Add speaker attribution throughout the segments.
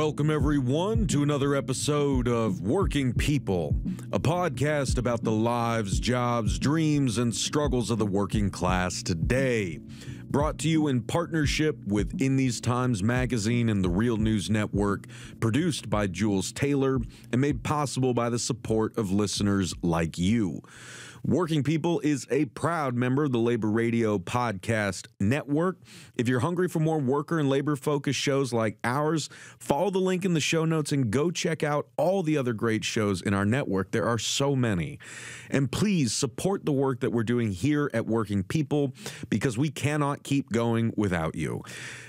Speaker 1: Welcome, everyone, to another episode of Working People, a podcast about the lives, jobs, dreams, and struggles of the working class today. Brought to you in partnership with In These Times magazine and the Real News Network, produced by Jules Taylor, and made possible by the support of listeners like you. Working People is a proud member of the Labor Radio Podcast Network. If you're hungry for more worker and labor-focused shows like ours, follow the link in the show notes and go check out all the other great shows in our network. There are so many. And please support the work that we're doing here at Working People, because we cannot keep going without you.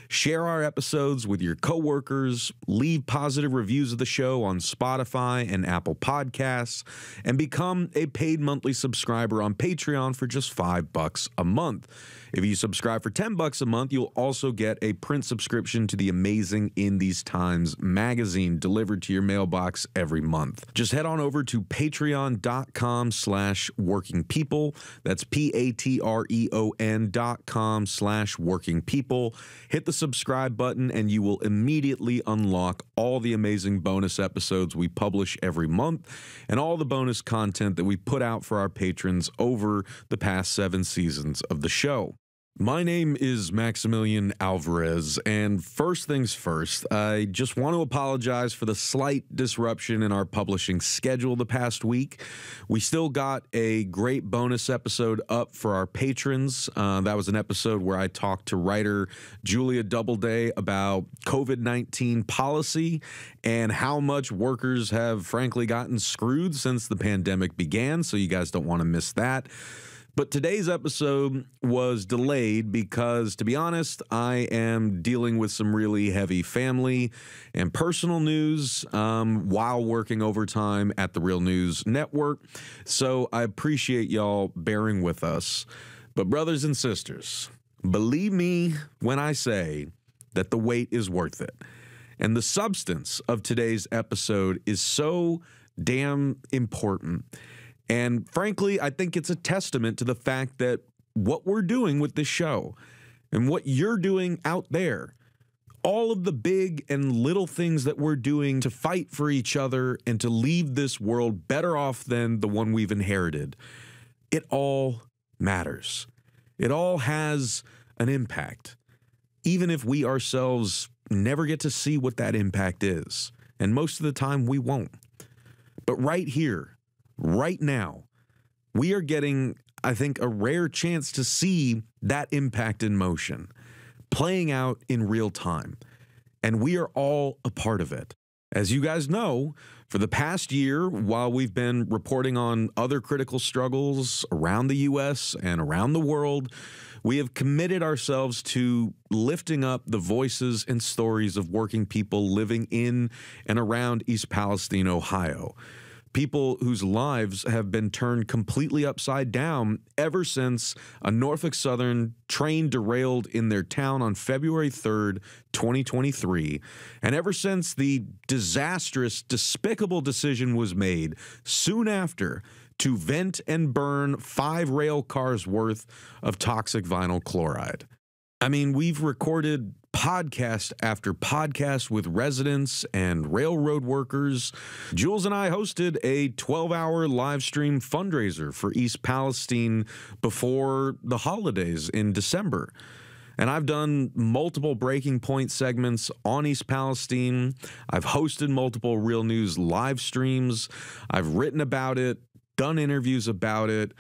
Speaker 1: Share our episodes with your coworkers, leave positive reviews of the show on Spotify and Apple Podcasts, and become a paid monthly subscriber on Patreon for just $5 a month. If you subscribe for $10 a month, you'll also get a print subscription to the amazing In These Times magazine delivered to your mailbox every month. Just head on over to patreon.com/workingpeople. That's patreon.com/workingpeople. Hit the subscribe button and you will immediately unlock all the amazing bonus episodes we publish every month and all the bonus content that we put out for our patrons over the past 7 seasons of the show. My name is Maximilian Alvarez, and first things first, I just want to apologize for the slight disruption in our publishing schedule the past week. We still got a great bonus episode up for our patrons. That was an episode where I talked to writer Julia Doubleday about COVID-19 policy and how much workers have frankly gotten screwed since the pandemic began, so you guys don't want to miss that. But today's episode was delayed because, to be honest, I am dealing with some really heavy family and personal news while working overtime at the Real News Network. So I appreciate y'all bearing with us. But brothers and sisters, believe me when I say that the wait is worth it. And the substance of today's episode is so damn important. And frankly, I think it's a testament to the fact that what we're doing with this show and what you're doing out there, all of the big and little things that we're doing to fight for each other and to leave this world better off than the one we've inherited, it all matters. It all has an impact, even if we ourselves never get to see what that impact is. And most of the time we won't. But right here, right now, we are getting, I think, a rare chance to see that impact in motion, playing out in real time. And we are all a part of it. As you guys know, for the past year, while we've been reporting on other critical struggles around the U.S. and around the world, we have committed ourselves to lifting up the voices and stories of working people living in and around East Palestine, Ohio. People whose lives have been turned completely upside down ever since a Norfolk Southern train derailed in their town on February 3rd, 2023, and ever since the disastrous, despicable decision was made soon after to vent and burn 5 rail cars worth of toxic vinyl chloride. I mean, we've recorded podcast after podcast with residents and railroad workers. Jules and I hosted a 12-hour live stream fundraiser for East Palestine before the holidays in December. And I've done multiple breaking point segments on East Palestine. I've hosted multiple Real News live streams. I've written about it, done interviews about it.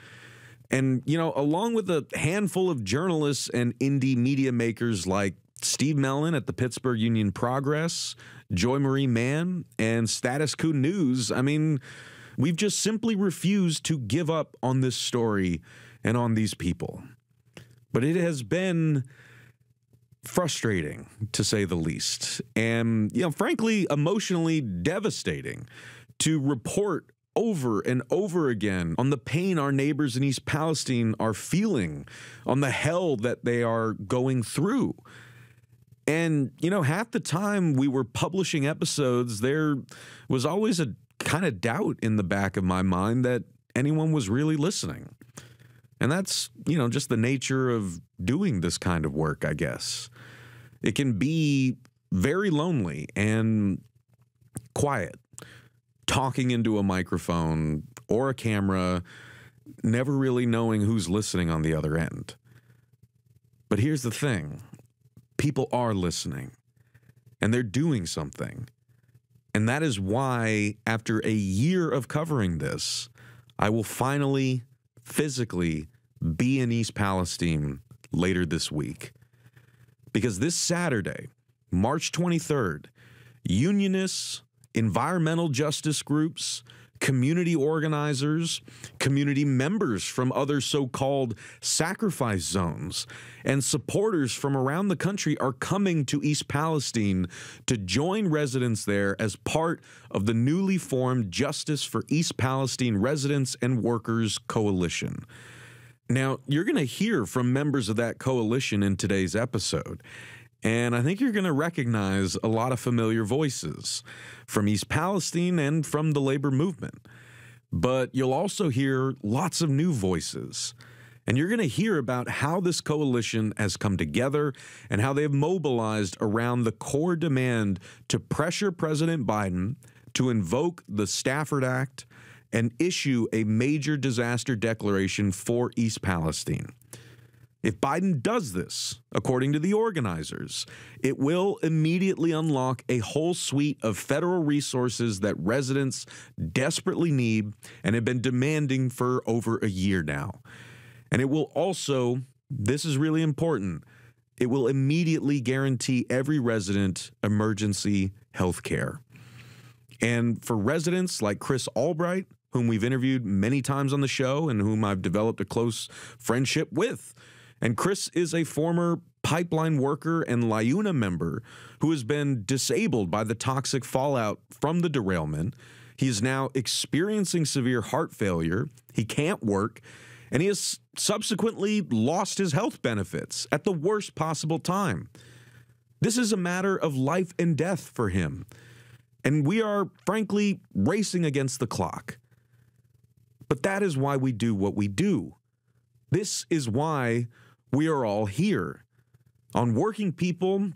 Speaker 1: And, you know, along with a handful of journalists and indie media makers like Steve Mellon at the Pittsburgh Union Progress, Joy Marie Mann, and Status Quo News, I mean, we've just simply refused to give up on this story and on these people. But it has been frustrating, to say the least, and, you know, frankly, emotionally devastating to report over and over again on the pain our neighbors in East Palestine are feeling, on the hell that they are going through. And, you know, half the time we were publishing episodes, there was always a kind of doubt in the back of my mind that anyone was really listening. And that's, you know, just the nature of doing this kind of work, I guess. It can be very lonely and quiet, talking into a microphone or a camera, never really knowing who's listening on the other end. But here's the thing. People are listening, and they're doing something. And that is why, after a year of covering this, I will finally, physically, be in East Palestine later this week. Because this Saturday, March 23rd, unionists, environmental justice groups, community organizers, community members from other so-called sacrifice zones, and supporters from around the country are coming to East Palestine to join residents there as part of the newly formed Justice for East Palestine Residents and Workers Coalition. Now, you're going to hear from members of that coalition in today's episode, and I think you're going to recognize a lot of familiar voices from East Palestine and from the labor movement. But you'll also hear lots of new voices. And you're going to hear about how this coalition has come together and how they've mobilized around the core demand to pressure President Biden to invoke the Stafford Act and issue a major disaster declaration for East Palestine. If Biden does this, according to the organizers, it will immediately unlock a whole suite of federal resources that residents desperately need and have been demanding for over a year now. And it will also, this is really important, it will immediately guarantee every resident emergency health care. And for residents like Chris Albright, whom we've interviewed many times on the show and whom I've developed a close friendship with, and Chris is a former pipeline worker and LIUNA member who has been disabled by the toxic fallout from the derailment. He is now experiencing severe heart failure. He can't work, and he has subsequently lost his health benefits at the worst possible time. This is a matter of life and death for him, and we are, frankly, racing against the clock. But that is why we do what we do. This is why we are all here. On Working People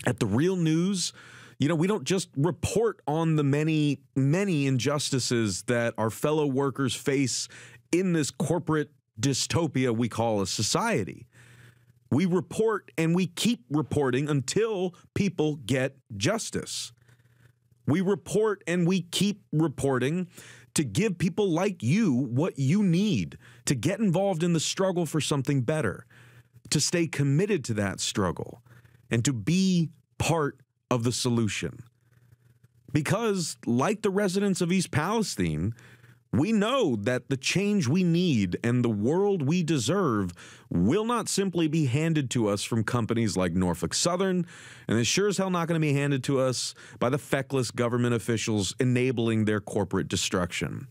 Speaker 1: at The Real News, we don't just report on the many, many injustices that our fellow workers face in this corporate dystopia we call a society. We report and we keep reporting until people get justice. We report and we keep reporting to give people like you what you need to get involved in the struggle for something better, to stay committed to that struggle, and to be part of the solution. Because, like the residents of East Palestine, we know that the change we need and the world we deserve will not simply be handed to us from companies like Norfolk Southern, and it's sure as hell not going to be handed to us by the feckless government officials enabling their corporate destruction.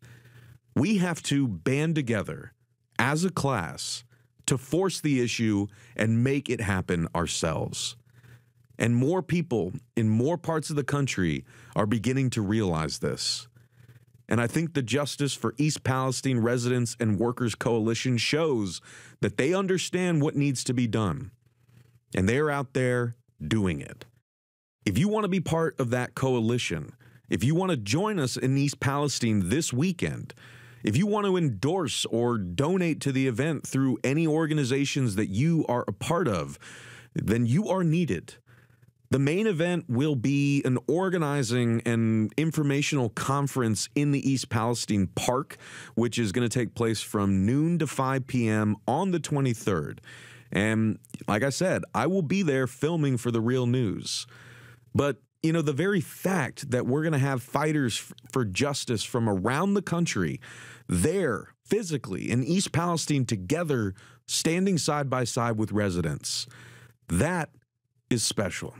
Speaker 1: We have to band together as a class to force the issue and make it happen ourselves. And more people in more parts of the country are beginning to realize this. And I think the Justice for East Palestine Residents and Workers Coalition shows that they understand what needs to be done. And they're out there doing it. If you want to be part of that coalition, if you want to join us in East Palestine this weekend, if you want to endorse or donate to the event through any organizations that you are a part of, then you are needed. The main event will be an organizing and informational conference in the East Palestine Park, which is going to take place from noon to 5 p.m. on the 23rd. And like I said, I will be there filming for The Real News. But, the very fact that we're going to have fighters for justice from around the country there physically in East Palestine together, standing side by side with residents, that is special.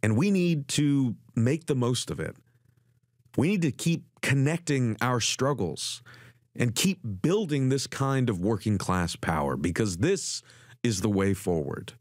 Speaker 1: And we need to make the most of it. We need to keep connecting our struggles and keep building this kind of working class power, because this is the way forward.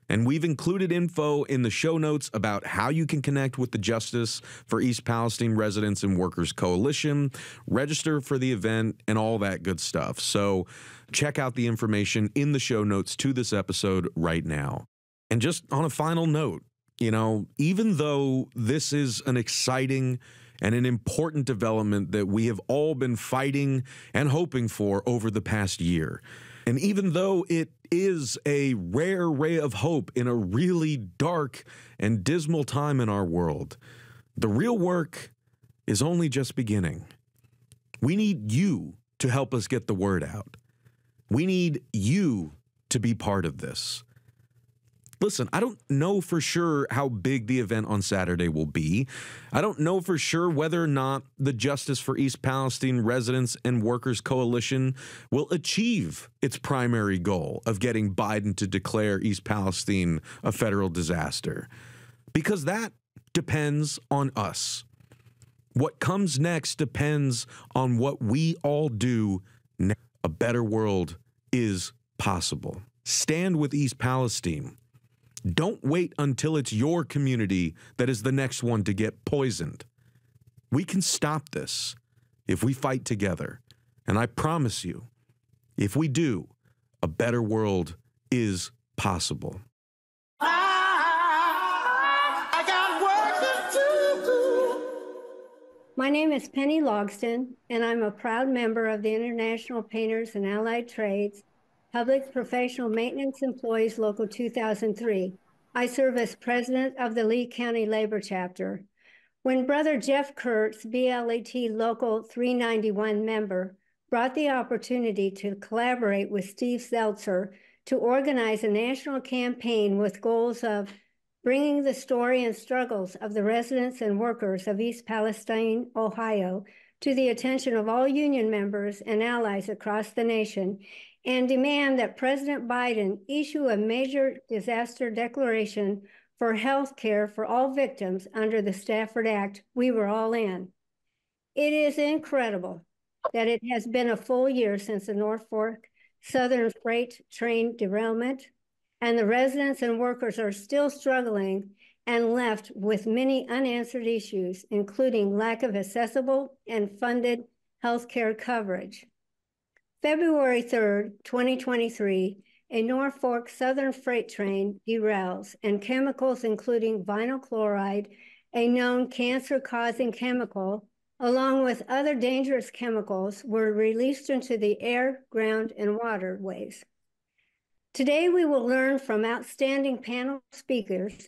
Speaker 1: And we've included info in the show notes about how you can connect with the Justice for East Palestine Residents and Workers Coalition, register for the event, and all that good stuff. So check out the information in the show notes to this episode right now. And just on a final note, You know, even though this is an exciting and an important development that we have all been fighting and hoping for over the past year, and even though it is a rare ray of hope in a really dark and dismal time in our world, the real work is only just beginning. We need you to help us get the word out. We need you to be part of this. Listen, I don't know for sure how big the event on Saturday will be. I don't know for sure whether or not the Justice for East Palestine Residents and Workers Coalition will achieve its primary goal of getting Biden to declare East Palestine a federal disaster, because that depends on us. What comes next depends on what we all do next. A better world is possible. Stand with East Palestine. Don't wait until it's your community that is the next one to get poisoned. We can stop this if we fight together. And I promise you, if we do, a better world is possible.
Speaker 2: I got work to do.
Speaker 3: My name is Penny Logston, and I'm a proud member of the International Painters and Allied Trades Public Professional Maintenance Employees Local 2003. I serve as president of the Lee County Labor Chapter. When Brother Jeff Kurtz, BLET Local 391 member, brought the opportunity to collaborate with Steve Seltzer to organize a national campaign with goals of bringing the story and struggles of the residents and workers of East Palestine, Ohio, to the attention of all union members and allies across the nation, and demand that President Biden issue a major disaster declaration for health care for all victims under the Stafford Act we were all in. It is incredible that it has been a full year since the Norfolk Southern freight train derailment, and the residents and workers are still struggling and left with many unanswered issues, including lack of accessible and funded health care coverage. February 3rd, 2023, a Norfolk Southern freight train derails, and chemicals including vinyl chloride, a known cancer-causing chemical, along with other dangerous chemicals, were released into the air, ground, and waterways. Today, we will learn from outstanding panel speakers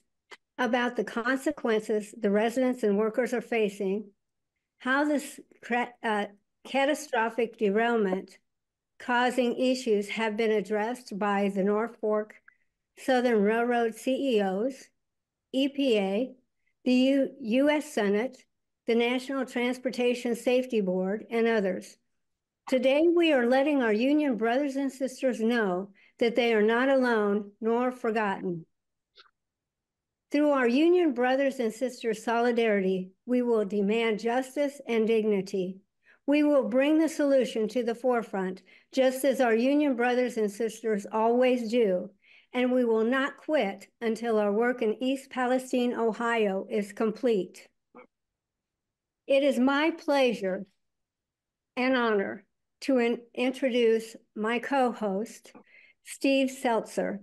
Speaker 3: about the consequences the residents and workers are facing, how this catastrophic derailment causing issues have been addressed by the Norfolk Southern Railroad CEOs, EPA, the U.S. Senate, the National Transportation Safety Board, and others. Today, we are letting our union brothers and sisters know that they are not alone nor forgotten. Through our union brothers and sisters' solidarity, we will demand justice and dignity. We will bring the solution to the forefront, just as our union brothers and sisters always do, and we will not quit until our work in East Palestine, Ohio is complete. It is my pleasure and honor to introduce my co-host, Steve Seltzer.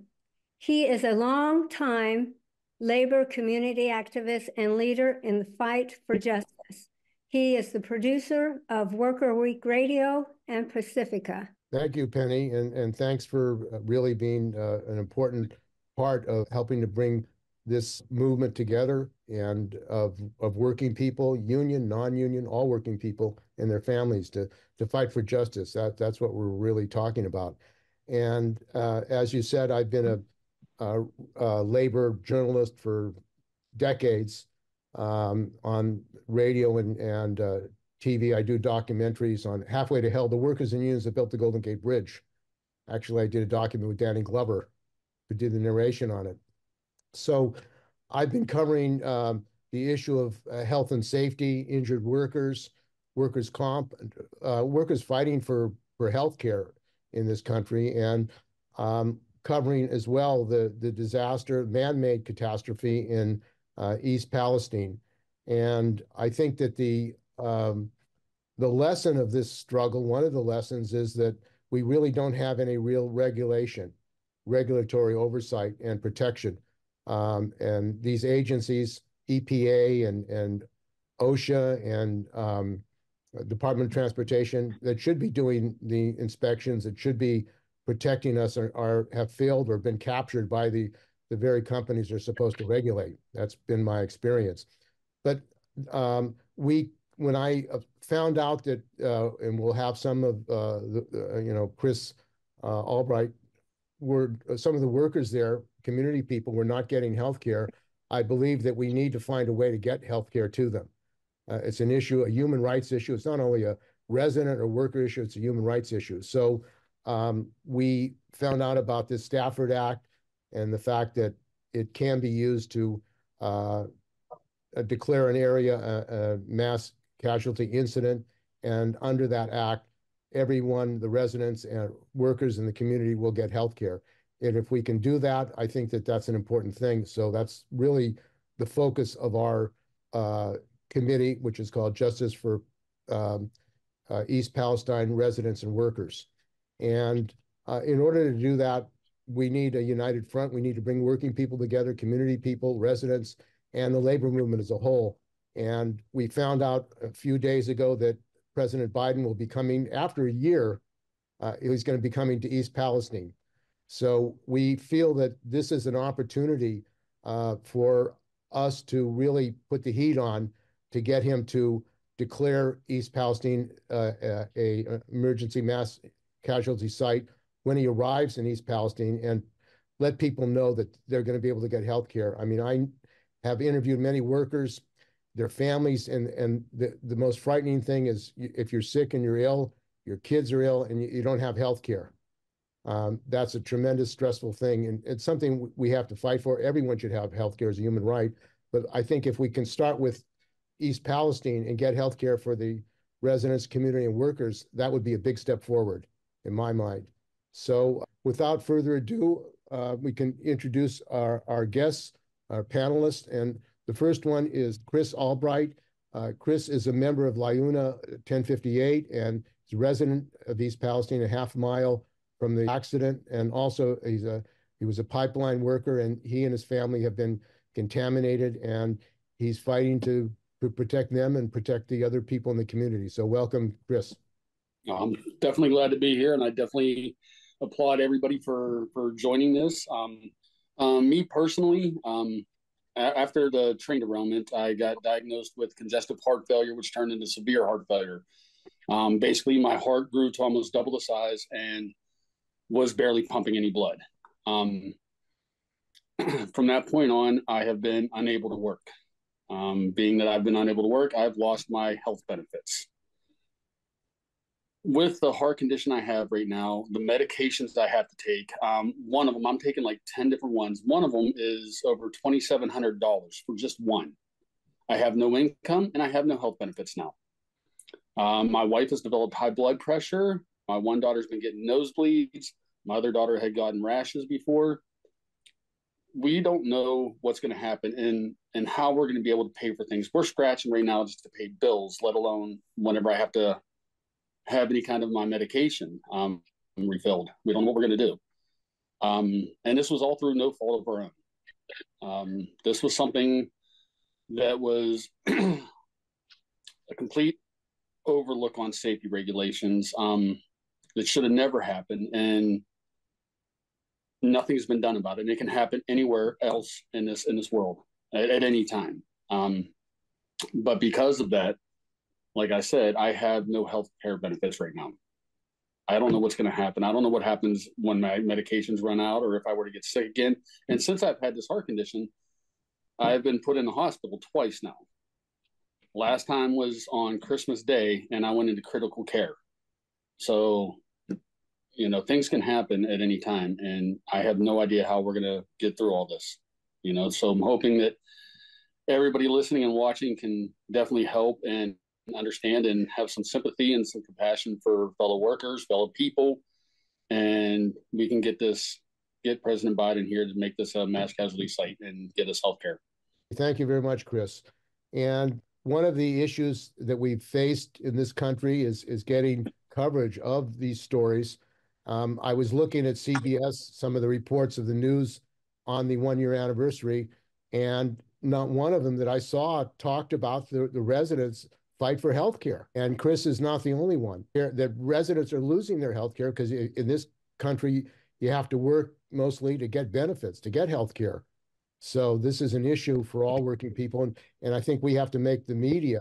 Speaker 3: He is a longtime labor community activist and leader in the fight for justice. He is the producer of Worker Week Radio and Pacifica.
Speaker 4: Thank you, Penny, and thanks for really being an important part of helping to bring this movement together and of working people, union, non-union, all working people and their families to fight for justice. That's what we're really talking about. And as you said, I've been a labor journalist for decades on radio and TV. I do documentaries on Halfway to Hell, the workers and unions that built the Golden Gate Bridge. Actually, I did a document with Danny Glover, who did the narration on it. So I've been covering the issue of health and safety, injured workers, workers' comp, workers fighting for health care in this country, and covering as well the disaster, man-made catastrophe in East Palestine. And I think that the lesson of this struggle, one of the lessons, is that we really don't have any real regulatory oversight and protection And these agencies, EPA and OSHA and Department of Transportation, that should be doing the inspections, that should be protecting us, have failed or been captured by the very companies they're supposed to regulate. That's been my experience. But when I found out that, and we'll have some of Chris Albright, were some of the workers there, community people, were not getting health care. I believe that we need to find a way to get health care to them. It's an issue, a human rights issue. It's not only a resident or worker issue, it's a human rights issue. So we found out about this Stafford Act and the fact that it can be used to declare an area a mass casualty incident. And under that act, everyone, the residents and workers in the community, will get health care. And if we can do that, I think that that's an important thing. So that's really the focus of our committee, which is called Justice for East Palestine Residents and Workers. And in order to do that, we need a united front. We need to bring working people together, community people, residents, and the labor movement as a whole. And we found out a few days ago that President Biden will be coming, after a year, he's going to be coming to East Palestine. So we feel that this is an opportunity for us to really put the heat on to get him to declare East Palestine a emergency mass casualty site when he arrives in East Palestine, and let people know that they're going to be able to get health care. I mean, I have interviewed many workers, their families, and the most frightening thing is if you're sick and you're ill, your kids are ill, and you don't have health care. That's a tremendous stressful thing, and it's something we have to fight for. Everyone should have health care as a human right, but I think if we can start with East Palestine and get health care for the residents, community, and workers, that would be a big step forward in my mind. So without further ado, we can introduce our guests, our panelists, and the first one is Chris Albright. Chris is a member of LIUNA 1058 and is a resident of East Palestine, a half mile from the accident, and also he was a pipeline worker, and he and his family have been contaminated, and he's fighting to protect them and protect the other people in the community. So welcome, Chris.
Speaker 5: I'm definitely glad to be here, and I definitely applaud everybody for joining this. Me personally, after the train derailment, I got diagnosed with congestive heart failure, which turned into severe heart failure. Basically, my heart grew to almost double the size and was barely pumping any blood. From that point on, I have been unable to work. Being that I've been unable to work, I've lost my health benefits. With the heart condition I have right now, the medications I have to take, one of them, I'm taking like 10 different ones. One of them is over $2,700 for just one. I have no income and I have no health benefits now. My wife has developed high blood pressure. My one daughter's been getting nosebleeds. My other daughter had gotten rashes before. We don't know what's going to happen and how we're going to be able to pay for things. We're scratching right now just to pay bills, let alone whenever I have to have any kind of my medication refilled. We don't know what we're going to do. And this was all through no fault of our own. This was something that was a complete overlook on safety regulations that should have never happened, and nothing's been done about it. And it can happen anywhere else in this world at any time. But because of that, like I said, I have no health care benefits right now. I don't know what's going to happen. I don't know what happens when my medications run out or if I were to get sick again. And since I've had this heart condition, I've been put in the hospital twice now. Last time was on Christmas Day, and I went into critical care. So, you know, things can happen at any time, and I have no idea how we're going to get through all this. You know, so I'm hoping that everybody listening and watching can definitely help and understand and have some sympathy and some compassion for fellow workers, fellow people, and we can get President Biden here to make this a mass casualty site and get us health care.
Speaker 4: Thank you very much, Chris. And one of the issues that we've faced in this country is getting coverage of these stories. I was looking at CBS, some of the reports of the news on the 1 year anniversary, and not one of them that I saw talked about the residents' fight for health care. And Chris is not the only one. The residents are losing their health care because in this country, you have to work mostly to get benefits, to get health care. So this is an issue for all working people. And I think we have to make the media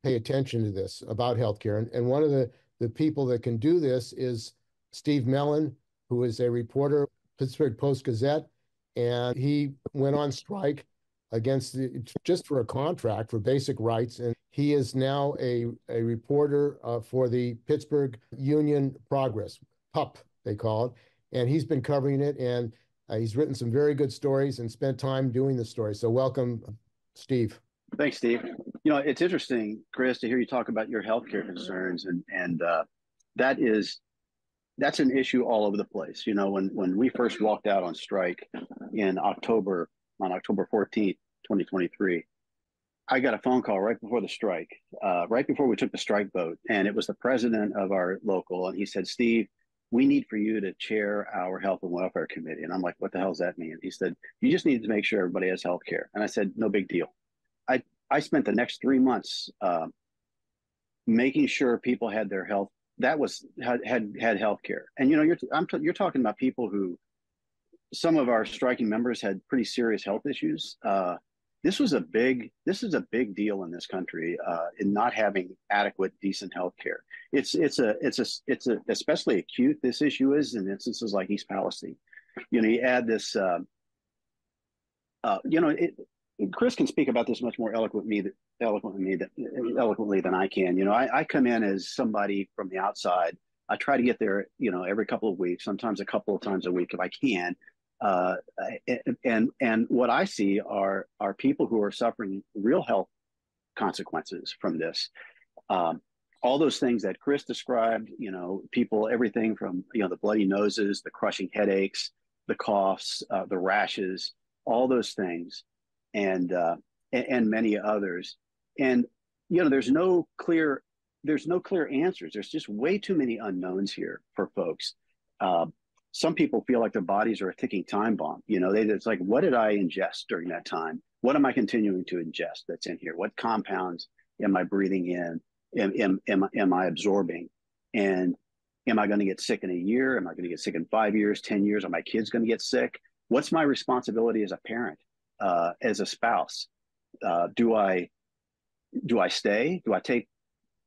Speaker 4: pay attention to this about healthcare. And one of the people that can do this is Steve Mellon, who is a reporter, Pittsburgh Post-Gazette, and he went on strike against just for a contract for basic rights. And he is now a reporter for the Pittsburgh Union Progress, PUP, they call it. And he's been covering it, and he's written some very good stories and spent time doing the story. So welcome, Steve.
Speaker 6: Thanks, Steve. You know, it's interesting, Chris, to hear you talk about your healthcare concerns, and that's an issue all over the place. You know, when we first walked out on strike on October 14th, 2023, I got a phone call right before the strike, right before we took the strike vote, and it was the president of our local, and he said, "Steve, we need for you to chair our health and welfare committee." And I'm like, "What the hell does that mean?" He said, "You just need to make sure everybody has health care." And I said, "No big deal." I spent the next 3 months making sure people had their health, had health care. And, you know, you're talking about people who, some of our striking members had pretty serious health issues. This is a big deal in this country, in not having adequate, decent health care. It's especially acute, this issue is in instances like East Palestine. You know, you add this, Chris can speak about this much more eloquently than I can. You know, I come in as somebody from the outside. I try to get there, you know, every couple of weeks, sometimes a couple of times a week if I can. And what I see are people who are suffering real health consequences from this. All those things that Chris described, you know, people, everything from, you know, the bloody noses, the crushing headaches, the coughs, the rashes, all those things, and many others. And, you know, there's no clear answers. There's just way too many unknowns here for folks. Some people feel like their bodies are a ticking time bomb. You know, it's like, what did I ingest during that time? What am I continuing to ingest that's in here? What compounds am I breathing in? Am I absorbing? And am I going to get sick in a year? Am I going to get sick in 5 years, 10 years? Are my kids going to get sick? What's my responsibility as a parent, as a spouse? Do I stay? Do I take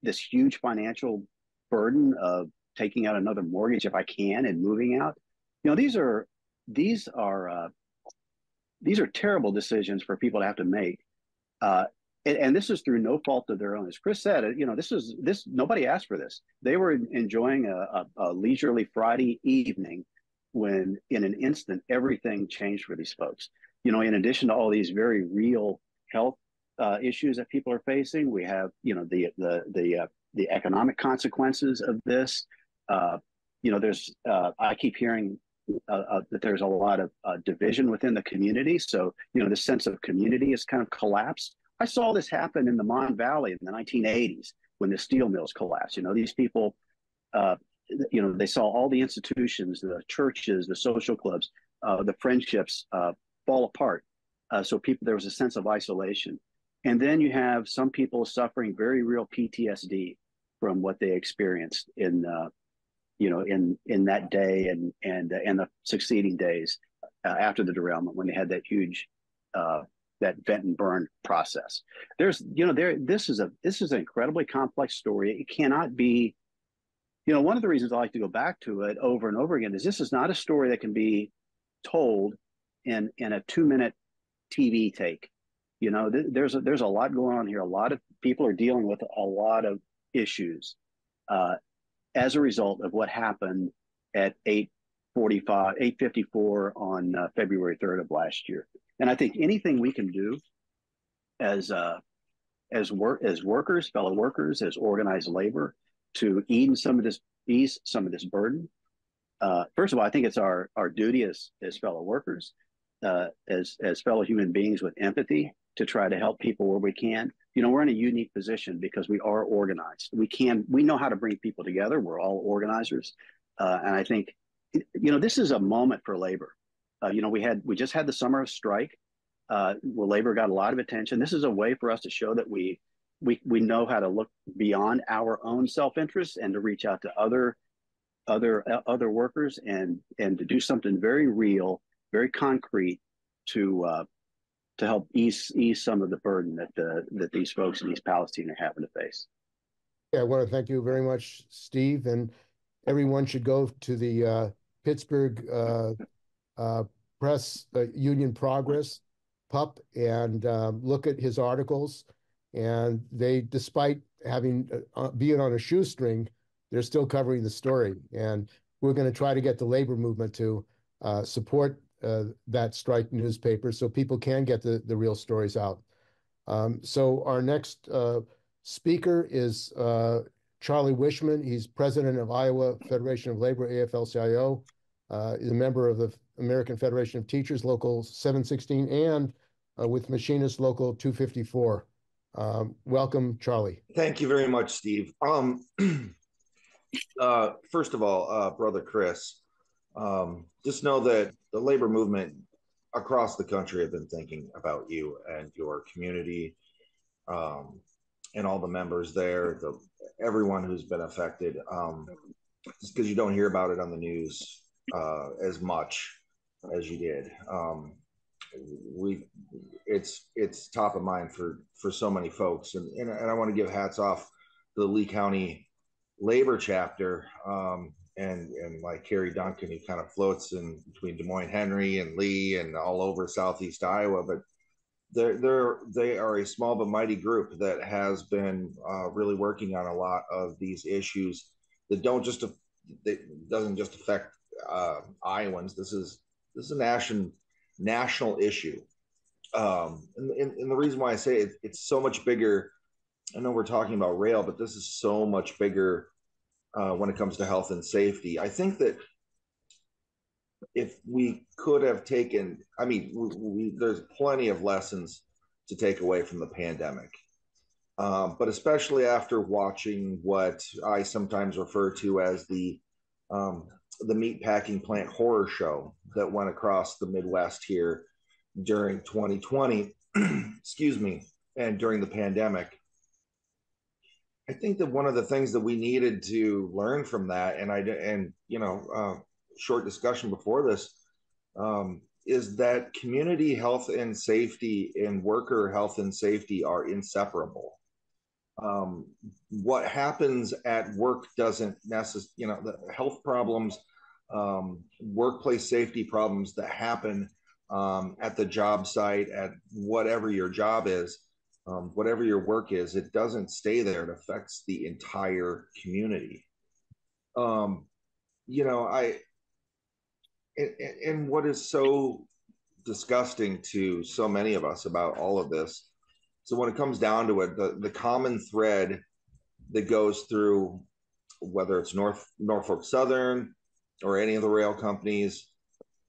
Speaker 6: this huge financial burden of taking out another mortgage if I can and moving out? You know, these are terrible decisions for people to have to make. And this is through no fault of their own. As Chris said, you know, nobody asked for this. They were enjoying a leisurely Friday evening when in an instant, everything changed for these folks. You know, in addition to all these very real health issues that people are facing, we have, you know, the economic consequences of this. You know, I keep hearing that there's a lot of division within the community. So, you know, the sense of community has kind of collapsed. I saw this happen in the Mon Valley in the 1980s when the steel mills collapsed. You know, these people, you know, they saw all the institutions, the churches, the social clubs, the friendships fall apart. So there was a sense of isolation. And then you have some people suffering very real PTSD from what they experienced in that day and the succeeding days after the derailment, when they had that huge that vent and burn process. This is an incredibly complex story. It cannot be, you know, one of the reasons I like to go back to it over and over again is this is not a story that can be told in a 2-minute TV take. You know, there's a lot going on here. A lot of people are dealing with a lot of issues as a result of what happened at 8:54 on February 3rd of last year. And I think anything we can do as workers, fellow workers, as organized labor, to ease some of this burden. First of all, I think it's our duty as fellow workers, as fellow human beings with empathy, to try to help people where we can. You know, we're in a unique position because we are organized. We know how to bring people together. We're all organizers. And I think, you know, this is a moment for labor. we just had the summer of strike, where labor got a lot of attention. This is a way for us to show that we know how to look beyond our own self-interest and to reach out to other workers and to do something very real, very concrete to help ease some of the burden that these folks in East Palestine are having to face.
Speaker 4: Yeah, I want to thank you very much, Steve, and everyone should go to the Pittsburgh Press Union Progress, PUP, and look at his articles. And they, despite having being on a shoestring, they're still covering the story. And we're going to try to get the labor movement to support that strike newspaper so people can get the real stories out. So our next speaker is Charlie Wishman. He's president of Iowa Federation of Labor, AFL-CIO. Is a member of the American Federation of Teachers, Local 716, and with Machinists Local 254. Welcome, Charlie.
Speaker 7: Thank you very much, Steve. First of all, brother Chris, just know that the labor movement across the country have been thinking about you and your community, and all the members there, everyone who's been affected, just because you don't hear about it on the news as much as you did. It's top of mind for so many folks, and I want to give hats off to the Lee County labor chapter, and like Carrie Duncan, who kind of floats in between Des Moines Henry and Lee and all over Southeast Iowa, but they are a small but mighty group that has been really working on a lot of these issues that doesn't just affect Iowans. This is a national issue, and the reason why I say it's so much bigger. I know we're talking about rail, but this is so much bigger when it comes to health and safety. I think that if we could have taken, there's plenty of lessons to take away from the pandemic, but especially after watching what I sometimes refer to as the meatpacking plant horror show that went across the Midwest here during 2020, excuse me, and during the pandemic. I think that one of the things that we needed to learn from that, and short discussion before this, is that community health and safety and worker health and safety are inseparable. What happens at work doesn't necessarily, the health problems, workplace safety problems that happen at the job site, at whatever your job is, whatever your work is, it doesn't stay there. It affects the entire community. And what is so disgusting to so many of us about all of this, so when it comes down to it, the common thread that goes through, whether it's Norfolk Southern or any of the rail companies,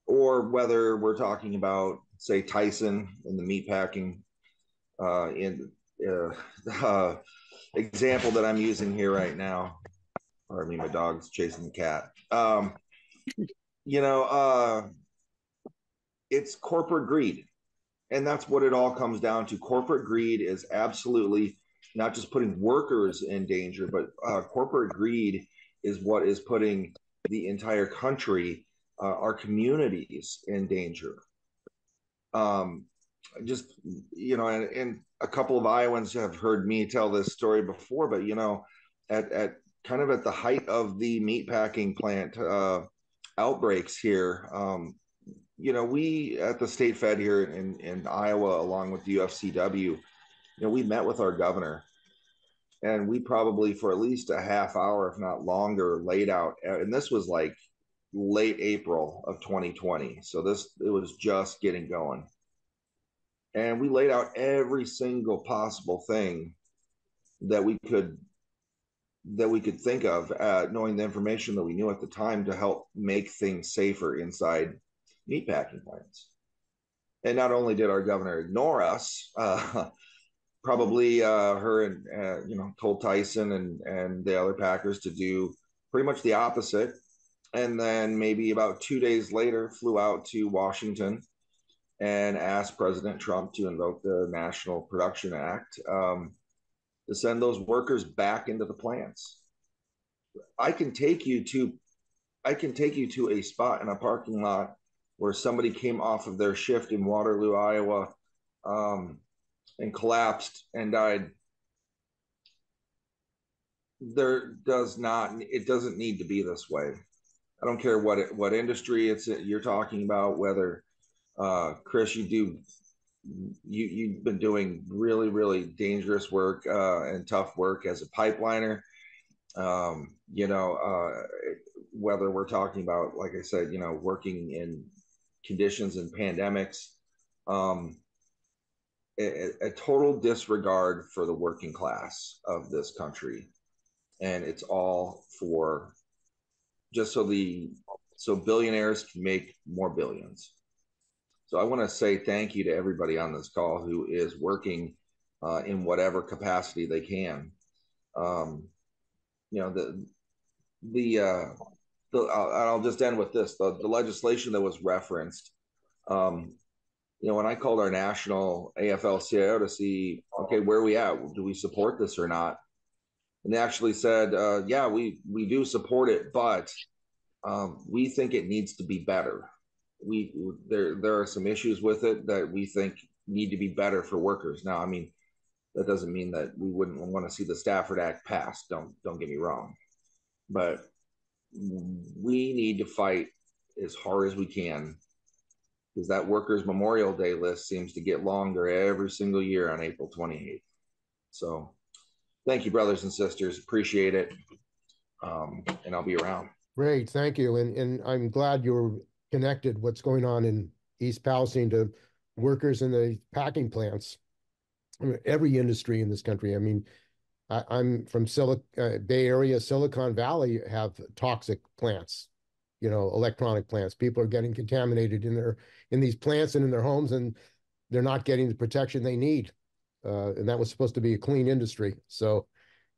Speaker 7: or whether we're talking about, say, Tyson in the meatpacking example that I'm using here right now. Pardon me, my dog's chasing the cat. It's corporate greed. And that's what it all comes down to. Corporate greed is absolutely not just putting workers in danger, but corporate greed is what is putting the entire country, our communities, in danger. And a couple of Iowans have heard me tell this story before, but at kind of at the height of the meatpacking plant outbreaks here, we at the state fed here in Iowa, along with the UFCW, we met with our governor, and we probably for at least a half hour, if not longer, laid out, and this was like late April of 2020. So it was just getting going. And we laid out every single possible thing that we could think of, knowing the information that we knew at the time, to help make things safer inside meatpacking plants. And not only did our governor ignore us, probably her and told Tyson and the other packers to do pretty much the opposite. and then maybe about 2 days later flew out to Washington and asked President Trump to invoke the National Production Act to send those workers back into the plants. I can take you to a spot in a parking lot where somebody came off of their shift in Waterloo, Iowa, and collapsed and died. It doesn't need to be this way. I don't care what industry you're talking about, whether Chris, you've been doing really, really dangerous work and tough work as a pipeliner. Whether we're talking about, like I said, working in conditions and pandemics, a total disregard for the working class of this country. And it's all for just so billionaires can make more billions. So I want to say thank you to everybody on this call who is working in whatever capacity they can. I'll just end with this: the legislation that was referenced. When I called our national AFL-CIO to see, okay, where are we at? Do we support this or not? And they actually said, yeah, we do support it, but we think it needs to be better. There are some issues with it that we think need to be better for workers. Now, I mean, that doesn't mean that we wouldn't want to see the Stafford Act passed. Don't get me wrong, but we need to fight as hard as we can, because that Workers' Memorial Day list seems to get longer every single year on April 28th. So thank you, brothers and sisters. Appreciate it. And I'll be around.
Speaker 4: Great. Thank you. And I'm glad you're connected what's going on in East Palestine to workers in the packing plants. I mean, every industry in this country. I mean, I'm from Bay Area, Silicon Valley have toxic plants, electronic plants. People are getting contaminated in these plants and in their homes, and they're not getting the protection they need. And that was supposed to be a clean industry. So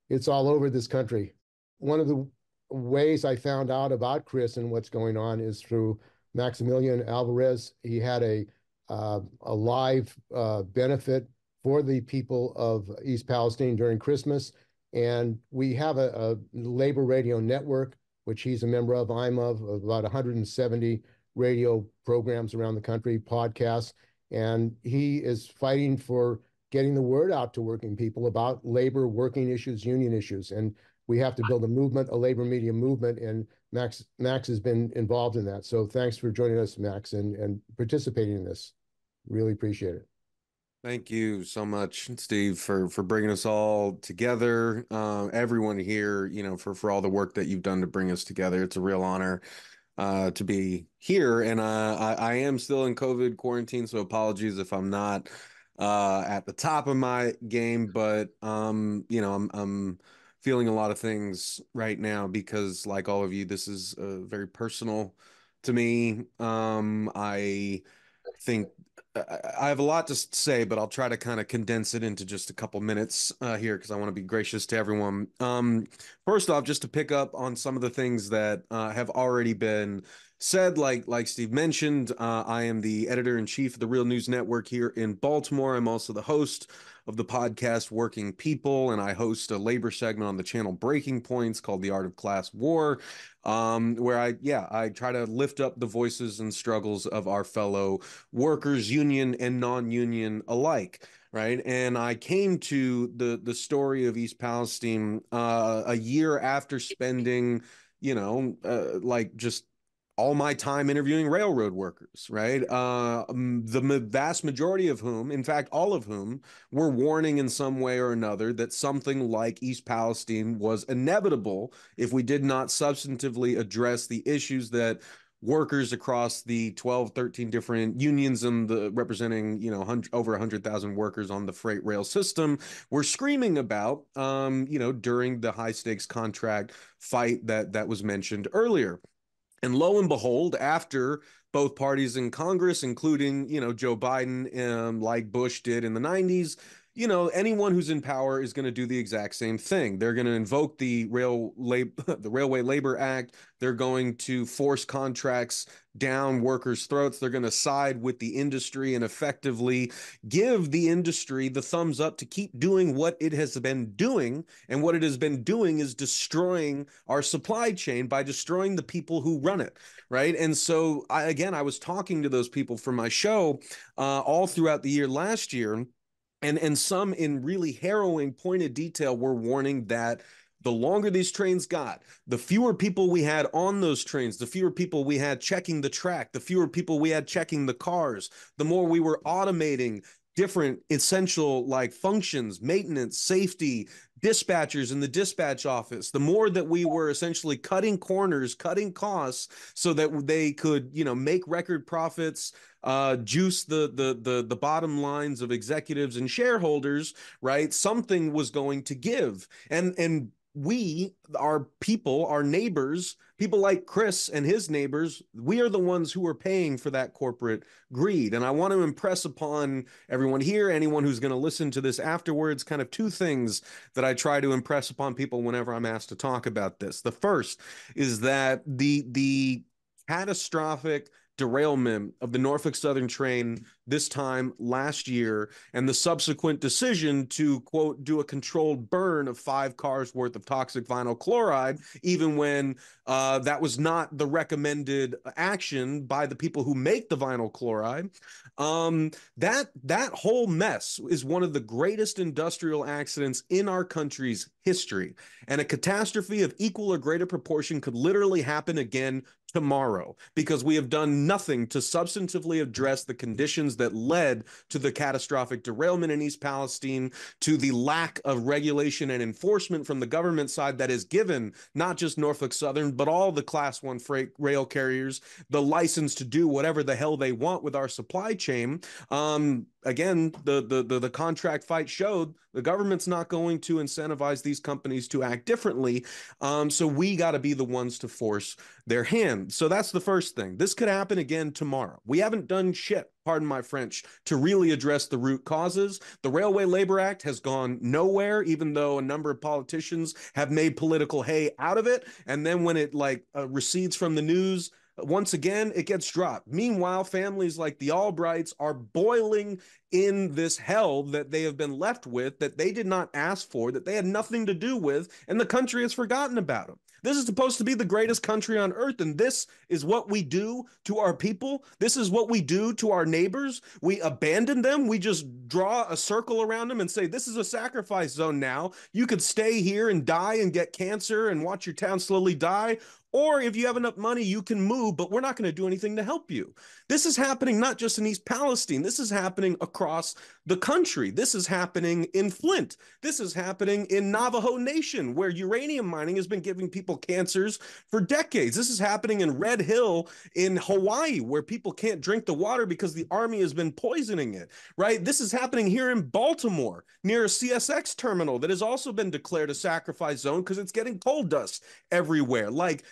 Speaker 4: it's all over this country. One of the ways I found out about Chris and what's going on is through Maximilian Alvarez. He had a live benefit for the people of East Palestine during Christmas. And we have a labor radio network, which he's a member of, I'm of about 170 radio programs around the country, podcasts. And he is fighting for getting the word out to working people about labor, working issues, union issues. And we have to build a movement, a labor media movement, and Max has been involved in that. So thanks for joining us, Max, and participating in this. Really appreciate it.
Speaker 1: Thank you so much, Steve, for bringing us all together. Everyone here, for all the work that you've done to bring us together. It's a real honor to be here, and I am still in COVID quarantine, so apologies if I'm not at the top of my game, but I'm feeling a lot of things right now because, like all of you, this is very personal to me. I think I have a lot to say, but I'll try to kind of condense it into just a couple minutes here because I want to be gracious to everyone. First off, just to pick up on some of the things that have already been said, like Steve mentioned, I am the editor-in-chief of the Real News Network here in Baltimore. I'm also the host of the podcast Working People, and I host a labor segment on the channel Breaking Points called The Art of Class War, where I try to lift up the voices and struggles of our fellow workers, union and non-union alike. Right. And I came to the story of East Palestine a year after spending, just all my time interviewing railroad workers, right? The vast majority of whom, in fact, all of whom, were warning in some way or another that something like East Palestine was inevitable if we did not substantively address the issues that workers across the 12, 13 different unions and representing, over 100,000 workers on the freight rail system were screaming about, during the high stakes contract fight that was mentioned earlier. And lo and behold, after both parties in Congress, including, Joe Biden, like Bush did in the 90s, you know, anyone who's in power is going to do the exact same thing. They're going to invoke the the Railway Labor Act. They're going to force contracts down workers' throats. They're going to side with the industry and effectively give the industry the thumbs up to keep doing what it has been doing. And what it has been doing is destroying our supply chain by destroying the people who run it, right? And so, I was talking to those people for my show all throughout the year last year. And some in really harrowing, pointed detail were warning that the longer these trains got, the fewer people we had on those trains, the fewer people we had checking the track, the fewer people we had checking the cars, the more we were automating different essential like functions, maintenance, safety, dispatchers in the dispatch office, the more that we were essentially cutting corners, cutting costs so that they could, you know, make record profits, juice the bottom lines of executives and shareholders, right? Something was going to give. And we, our people, our neighbors, people like Chris and his neighbors, we are the ones who are paying for that corporate greed. And I want to impress upon everyone here, anyone who's going to listen to this afterwards, kind of two things that I try to impress upon people whenever I'm asked to talk about this. The first is that the catastrophic derailment of the Norfolk Southern train this time last year and the subsequent decision to, quote, do a controlled burn of 5 cars worth of toxic vinyl chloride, even when that was not the recommended action by the people who make the vinyl chloride. That whole mess is one of the greatest industrial accidents in our country's history. And a catastrophe of equal or greater proportion could literally happen again tomorrow because we have done nothing to substantively address the conditions that led to the catastrophic derailment in East Palestine, to the lack of regulation and enforcement from the government side that has given not just Norfolk Southern, but all the Class 1 freight rail carriers the license to do whatever the hell they want with our supply chain. Again, the contract fight showed the government's not going to incentivize these companies to act differently. So we got to be the ones to force their hand. So that's the first thing. This could happen again tomorrow. We haven't done shit, pardon my French, to really address the root causes. The Railway Labor Act has gone nowhere, even though a number of politicians have made political hay out of it. And then when it recedes from the news, once again, it gets dropped. Meanwhile, families like the Albrights are boiling in this hell that they have been left with, that they did not ask for, that they had nothing to do with, and the country has forgotten about them. This is supposed to be the greatest country on earth, and this is what we do to our people. This is what we do to our neighbors. We abandon them. We just draw a circle around them and say, this is a sacrifice zone now. You could stay here and die and get cancer and watch your town slowly die. Or if you have enough money, you can move, but we're not going to do anything to help you. This is happening not just in East Palestine. This is happening across the country. This is happening in Flint. This is happening in Navajo Nation, where uranium mining has been giving people cancers for decades. This is happening in Red Hill in Hawaii, where people can't drink the water because the army has been poisoning it, right? This is happening here in Baltimore, near a CSX terminal that has also been declared a sacrifice zone because it's getting coal dust everywhere. Like,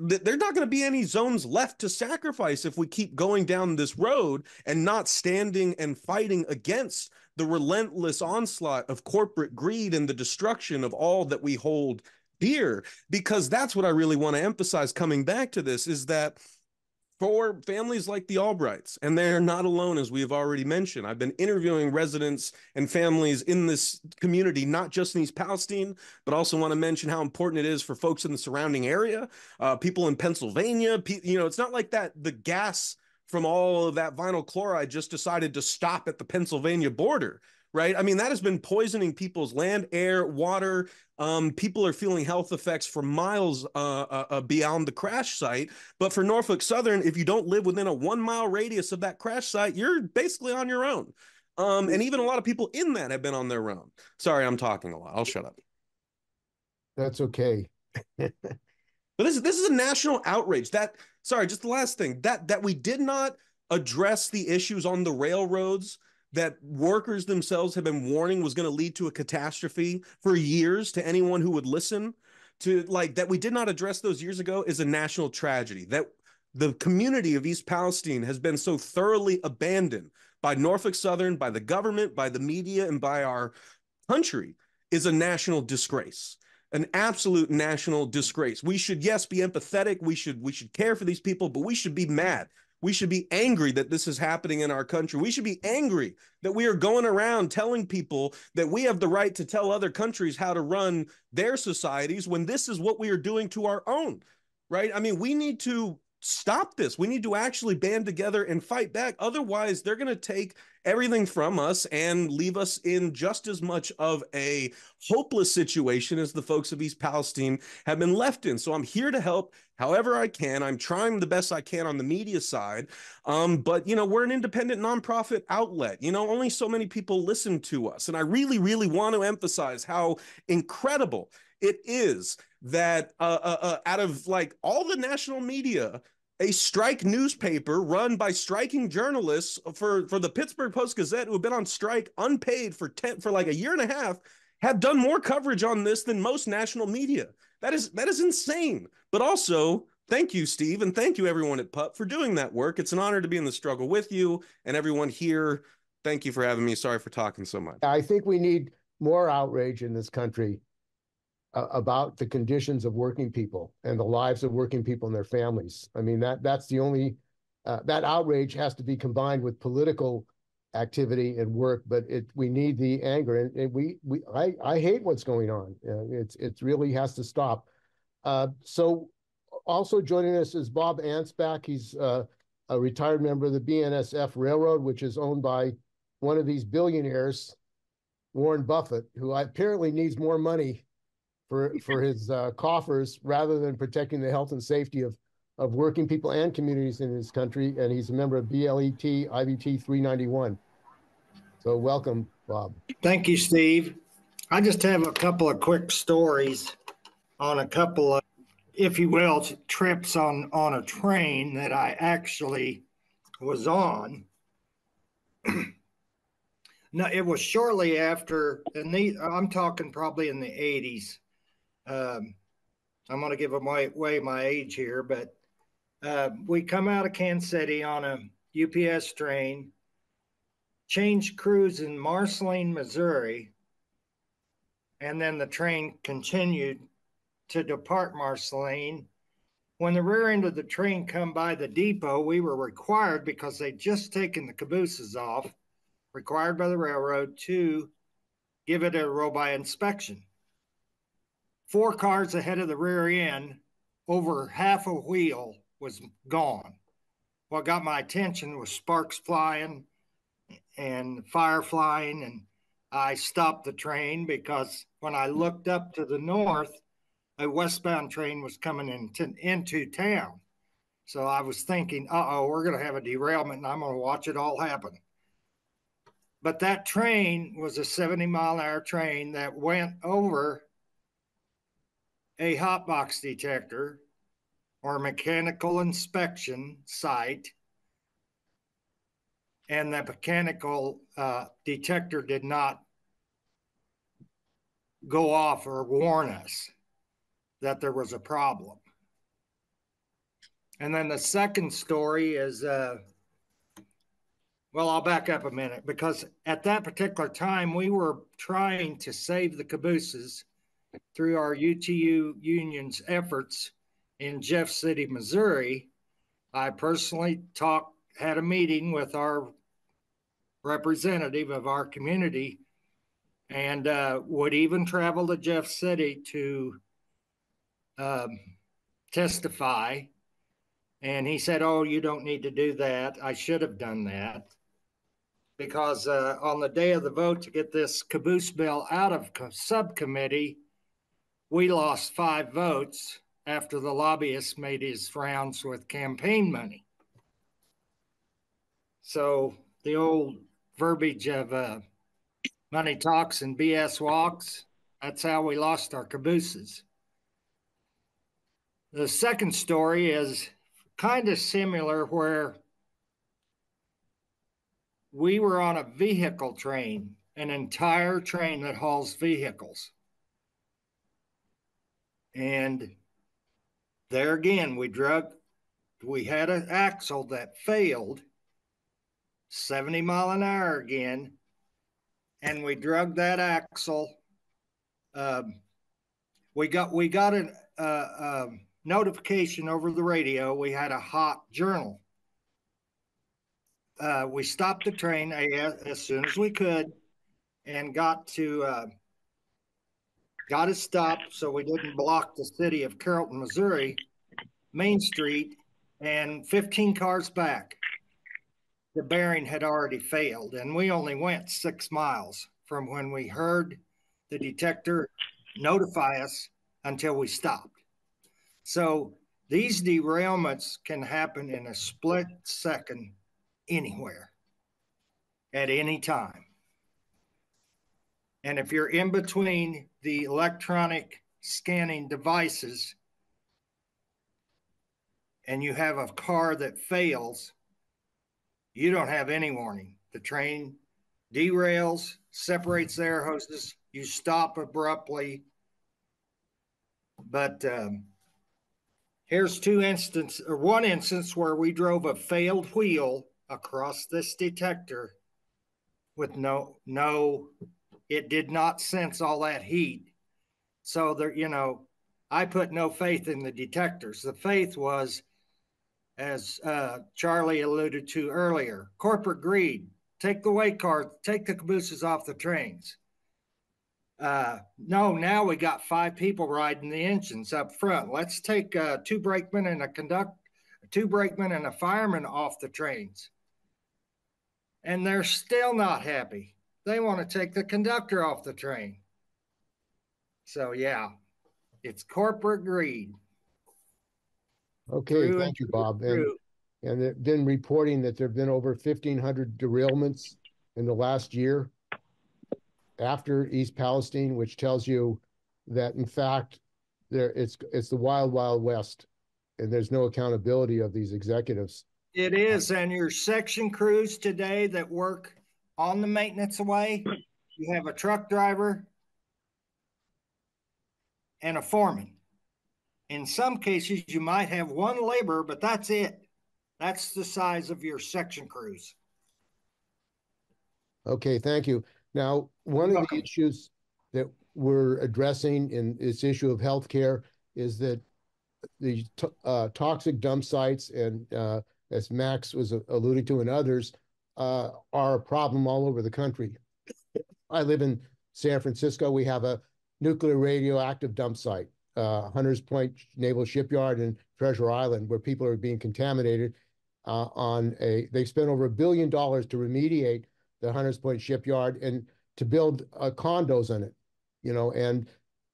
Speaker 1: there's not going to be any zones left to sacrifice if we keep going down this road and not standing and fighting against the relentless onslaught of corporate greed and the destruction of all that we hold dear. Because that's what I really want to emphasize coming back to this, is that for families like the Albrights, and they're not alone, as we have already mentioned. I've been interviewing residents and families in this community, not just in East Palestine, but also want to mention how important it is for folks in the surrounding area, people in Pennsylvania. It's not like that the gas from all of that vinyl chloride just decided to stop at the Pennsylvania border, right? I mean, that has been poisoning people's land, air, water. People are feeling health effects for miles beyond the crash site. But for Norfolk Southern, if you don't live within a 1-mile radius of that crash site, you're basically on your own. And even a lot of people in that have been on their own. Sorry, I'm talking a lot. I'll shut up.
Speaker 4: That's okay.
Speaker 1: But this is a national outrage. Just the last thing, that we did not address the issues on the railroads that workers themselves have been warning was going to lead to a catastrophe for years to anyone who would listen to, that we did not address those years ago, is a national tragedy. That the community of East Palestine has been so thoroughly abandoned
Speaker 8: by Norfolk Southern, by the government, by the media, and by our country is a national disgrace, an absolute national disgrace. We should, yes, be empathetic. We should care for these people, but we should be mad. We should be angry that this is happening in our country. We should be angry that we are going around telling people that we have the right to tell other countries how to run their societies when this is what we are doing to our own, right? I mean, we need to stop this. We need to actually band together and fight back. Otherwise, they're going to take everything from us and leave us in just as much of a hopeless situation as the folks of East Palestine have been left in. So I'm here to help however I can. I'm trying the best I can on the media side. But, you know, we're an independent nonprofit outlet. You know, only so many people listen to us. And I really, really want to emphasize how incredible it is that out of like all the national media, a strike newspaper run by striking journalists for the Pittsburgh Post-Gazette who have been on strike unpaid for like a year and a half have done more coverage on this than most national media. That is insane. But also, thank you, Steve, and thank you everyone at PUP for doing that work. It's an honor to be in the struggle with you and everyone here. Thank you for having me. Sorry for talking so much.
Speaker 4: I think we need more outrage in this country about the conditions of working people and the lives of working people and their families. I mean, that's the only, that outrage has to be combined with political activity and work, but we need the anger. And I hate what's going on. It really has to stop. So also joining us is Bob Ansbach. He's a retired member of the BNSF Railroad, which is owned by one of these billionaires, Warren Buffett, who apparently needs more money for his coffers rather than protecting the health and safety of working people and communities in this country. And he's a member of BLET IBT 391. So welcome, Bob.
Speaker 9: Thank you, Steve. I just have a couple of quick stories on a couple of, if you will, trips on a train that I actually was on. No, it was shortly after, and I'm talking probably in the 80s. I'm going to give away my age here, but we come out of Kansas City on a UPS train, changed crews in Marceline, Missouri, and then the train continued to depart Marceline. When the rear end of the train come by the depot, we were required, because they'd just taken the cabooses off, required by the railroad to give it a roll-by inspection. 4 cars ahead of the rear end, over half a wheel was gone. What got my attention was sparks flying and fire flying, and I stopped the train because when I looked up to the north, a westbound train was coming into town. So I was thinking, we're going to have a derailment and I'm going to watch it all happen. But that train was a 70-mile-an-hour train that went over a hotbox detector or mechanical inspection site, and the mechanical detector did not go off or warn us that there was a problem. And then the second story is, well, I'll back up a minute, because at that particular time, we were trying to save the cabooses through our UTU union's efforts in Jeff City, Missouri. I personally had a meeting with our representative of our community, and would even travel to Jeff City to testify. And he said, "Oh, you don't need to do that." I should have done that, because on the day of the vote to get this caboose bill out of subcommittee, we lost 5 votes after the lobbyist made his rounds with campaign money. So the old verbiage of money talks and BS walks, that's how we lost our cabooses. The second story is kind of similar, where we were on a vehicle train, an entire train that hauls vehicles. And there again, we had an axle that failed, 70 mile an hour again, and we drug that axle. We got a notification over the radio. We had a hot journal. We stopped the train as soon as we could and got it stopped so we didn't block the city of Carrollton, Missouri, Main Street, and 15 cars back. The bearing had already failed, and we only went 6 miles from when we heard the detector notify us until we stopped. So these derailments can happen in a split second anywhere at any time. And if you're in between the electronic scanning devices and you have a car that fails, you don't have any warning. The train derails, separates the air hoses, you stop abruptly. But here's one instance where we drove a failed wheel across this detector with it did not sense all that heat. So there, I put no faith in the detectors. The faith was, as Charlie alluded to earlier, corporate greed. Take the weight cars, take the cabooses off the trains. No, now we got 5 people riding the engines up front. Let's take 2 brakemen and a fireman off the trains. And they're still not happy. They want to take the conductor off the train. So yeah, it's corporate greed.
Speaker 4: Okay, thank you, Bob. And they've been reporting that there have been over 1,500 derailments in the last year after East Palestine, which tells you that, in fact, it's the wild, wild west, and there's no accountability of these executives.
Speaker 9: It is, and your section crews today that work on the maintenance way, you have a truck driver and a foreman. In some cases, you might have 1 laborer, but that's it. That's the size of your section crews.
Speaker 4: Okay, thank you. Now, one of the issues that we're addressing in this issue of healthcare is that the toxic dump sites, and as Max was alluding to and others, are a problem all over the country. I live in San Francisco. We have a nuclear radioactive dump site, Hunters Point Naval Shipyard and Treasure Island, where people are being contaminated. They spent over $1 billion to remediate the Hunters Point Shipyard and to build condos in it, and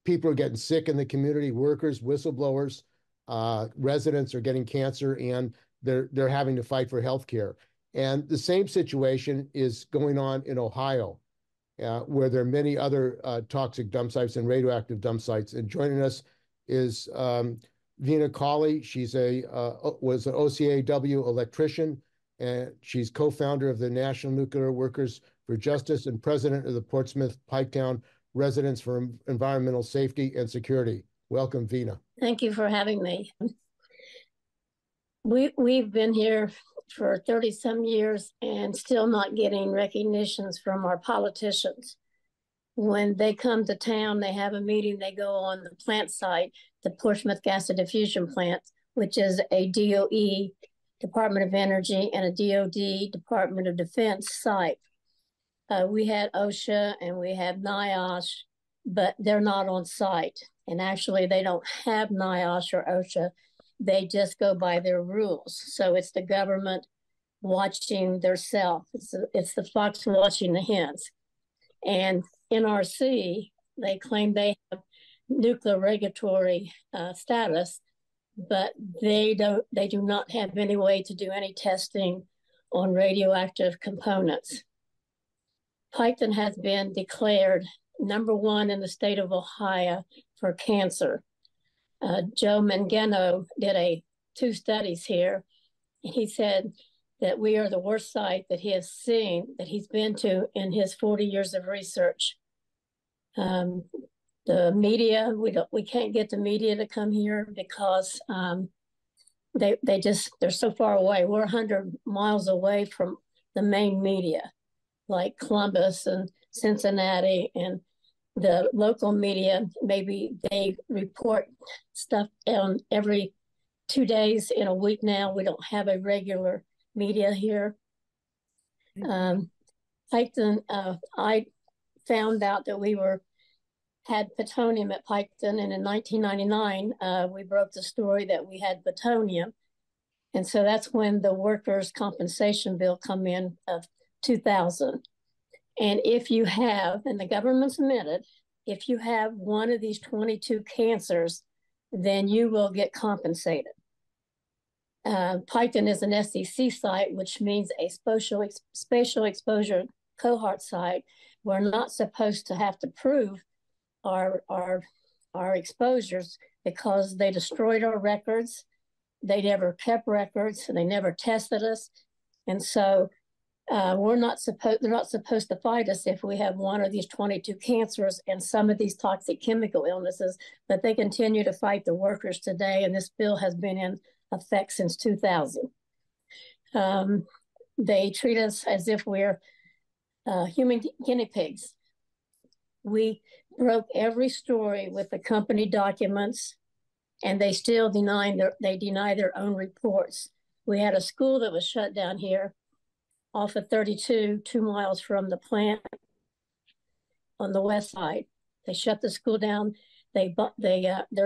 Speaker 4: people are getting sick in the community, workers, whistleblowers, residents are getting cancer, and they're having to fight for health care. And the same situation is going on in Ohio, where there are many other toxic dump sites and radioactive dump sites. And joining us is Vina Colley. She's was an OCAW electrician, and she's co-founder of the National Nuclear Workers for Justice and president of the Portsmouth Piketown Residents for Environmental Safety and Security. Welcome, Vina.
Speaker 10: Thank you for having me. We've been here for 30-some years and still not getting recognitions from our politicians. When they come to town, they have a meeting, they go on the plant site, the Portsmouth Gas and Diffusion Plant, which is a DOE, Department of Energy, and a DOD, Department of Defense site. We had OSHA and we have NIOSH, but they're not on site. And actually, they don't have NIOSH or OSHA. They just go by their rules. So it's the government watching theirself. It's the fox watching the hens. And NRC, they claim they have nuclear regulatory status, but they do not have any way to do any testing on radioactive components. Piketon has been declared #1 in the state of Ohio for cancer. Joe Mangano did 2 studies here. He said that we are the worst site that he has seen, that he's been to in his 40 years of research. The media, we can't get the media to come here because they're so far away. We're 100 miles away from the main media, like Columbus and Cincinnati, and the local media. Maybe they report stuff on every 2 days in a week now. We don't have a regular media here. Piketon, I found out that we had plutonium at Piketon, and in 1999, we broke the story that we had plutonium. And so that's when the workers' compensation bill come in of 2000. And if you have, and the government's admitted, if you have one of these 22 cancers, then you will get compensated. Piketon is an SEC site, which means a spatial exposure cohort site. We're not supposed to have to prove our exposures because they destroyed our records. They never kept records, and they never tested us. And so they're not supposed to fight us if we have one of these 22 cancers and some of these toxic chemical illnesses, but they continue to fight the workers today. And this bill has been in effect since 2000. They treat us as if we're human guinea pigs. We broke every story with the company documents, and they still deny their own reports. We had a school that was shut down here off of 32, 2 miles from the plant on the west side. They shut the school down. They're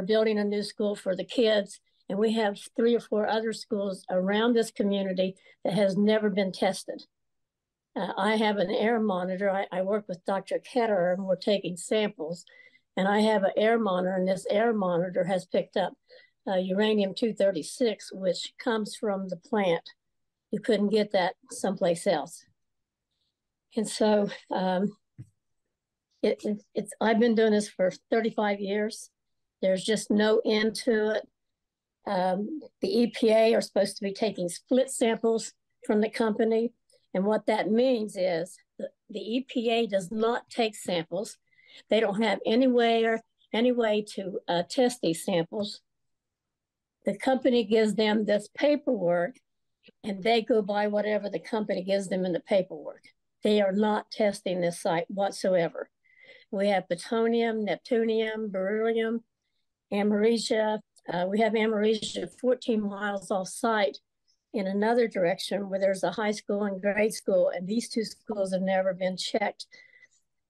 Speaker 10: building a new school for the kids, and we have 3 or 4 other schools around this community that has never been tested. I have an air monitor. I work with Dr. Ketterer, and we're taking samples. And I have an air monitor, and this air monitor has picked up uranium-236, which comes from the plant. You couldn't get that someplace else. And so I've been doing this for 35 years. There's just no end to it. The EPA are supposed to be taking split samples from the company. And what that means is the EPA does not take samples. They don't have any way to test these samples. The company gives them this paperwork, and they go by whatever the company gives them in the paperwork. They are not testing this site whatsoever. We have plutonium, neptunium, beryllium, americia. We have americia 14 miles off site in another direction where there's a high school and grade school, and these 2 schools have never been checked.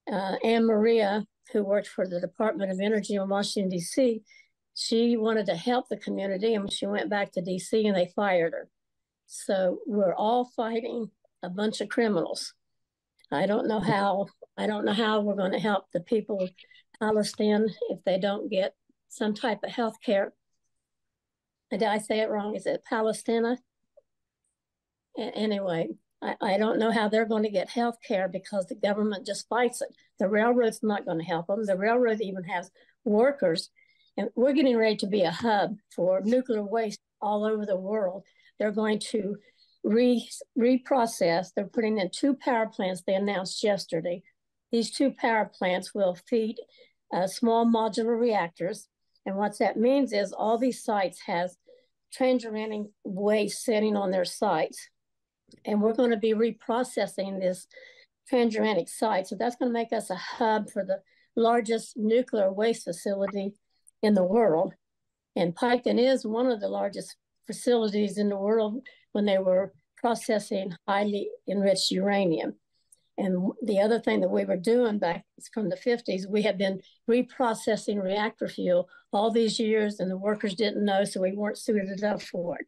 Speaker 10: Anne Maria, who worked for the Department of Energy in Washington, D.C., she wanted to help the community, and she went back to D.C. and they fired her. So we're all fighting a bunch of criminals. I don't know how we're going to help the people of Palestine if they don't get some type of health care. Did I say it wrong? Is it Palestina? Anyway, I don't know how they're going to get health care because the government just fights it. The railroad's not going to help them. The railroad even has workers, and we're getting ready to be a hub for nuclear waste all over the world. They're going to reprocess. They're putting in 2 power plants they announced yesterday. These 2 power plants will feed small modular reactors. And what that means is all these sites has transuranic waste sitting on their sites. And we're going to be reprocessing this transuranic site. So that's going to make us a hub for the largest nuclear waste facility in the world. And Piketon is one of the largest facilities in the world when they were processing highly enriched uranium. And the other thing that we were doing back from the 50s, we had been reprocessing reactor fuel all these years, and the workers didn't know, so we weren't suited up for it.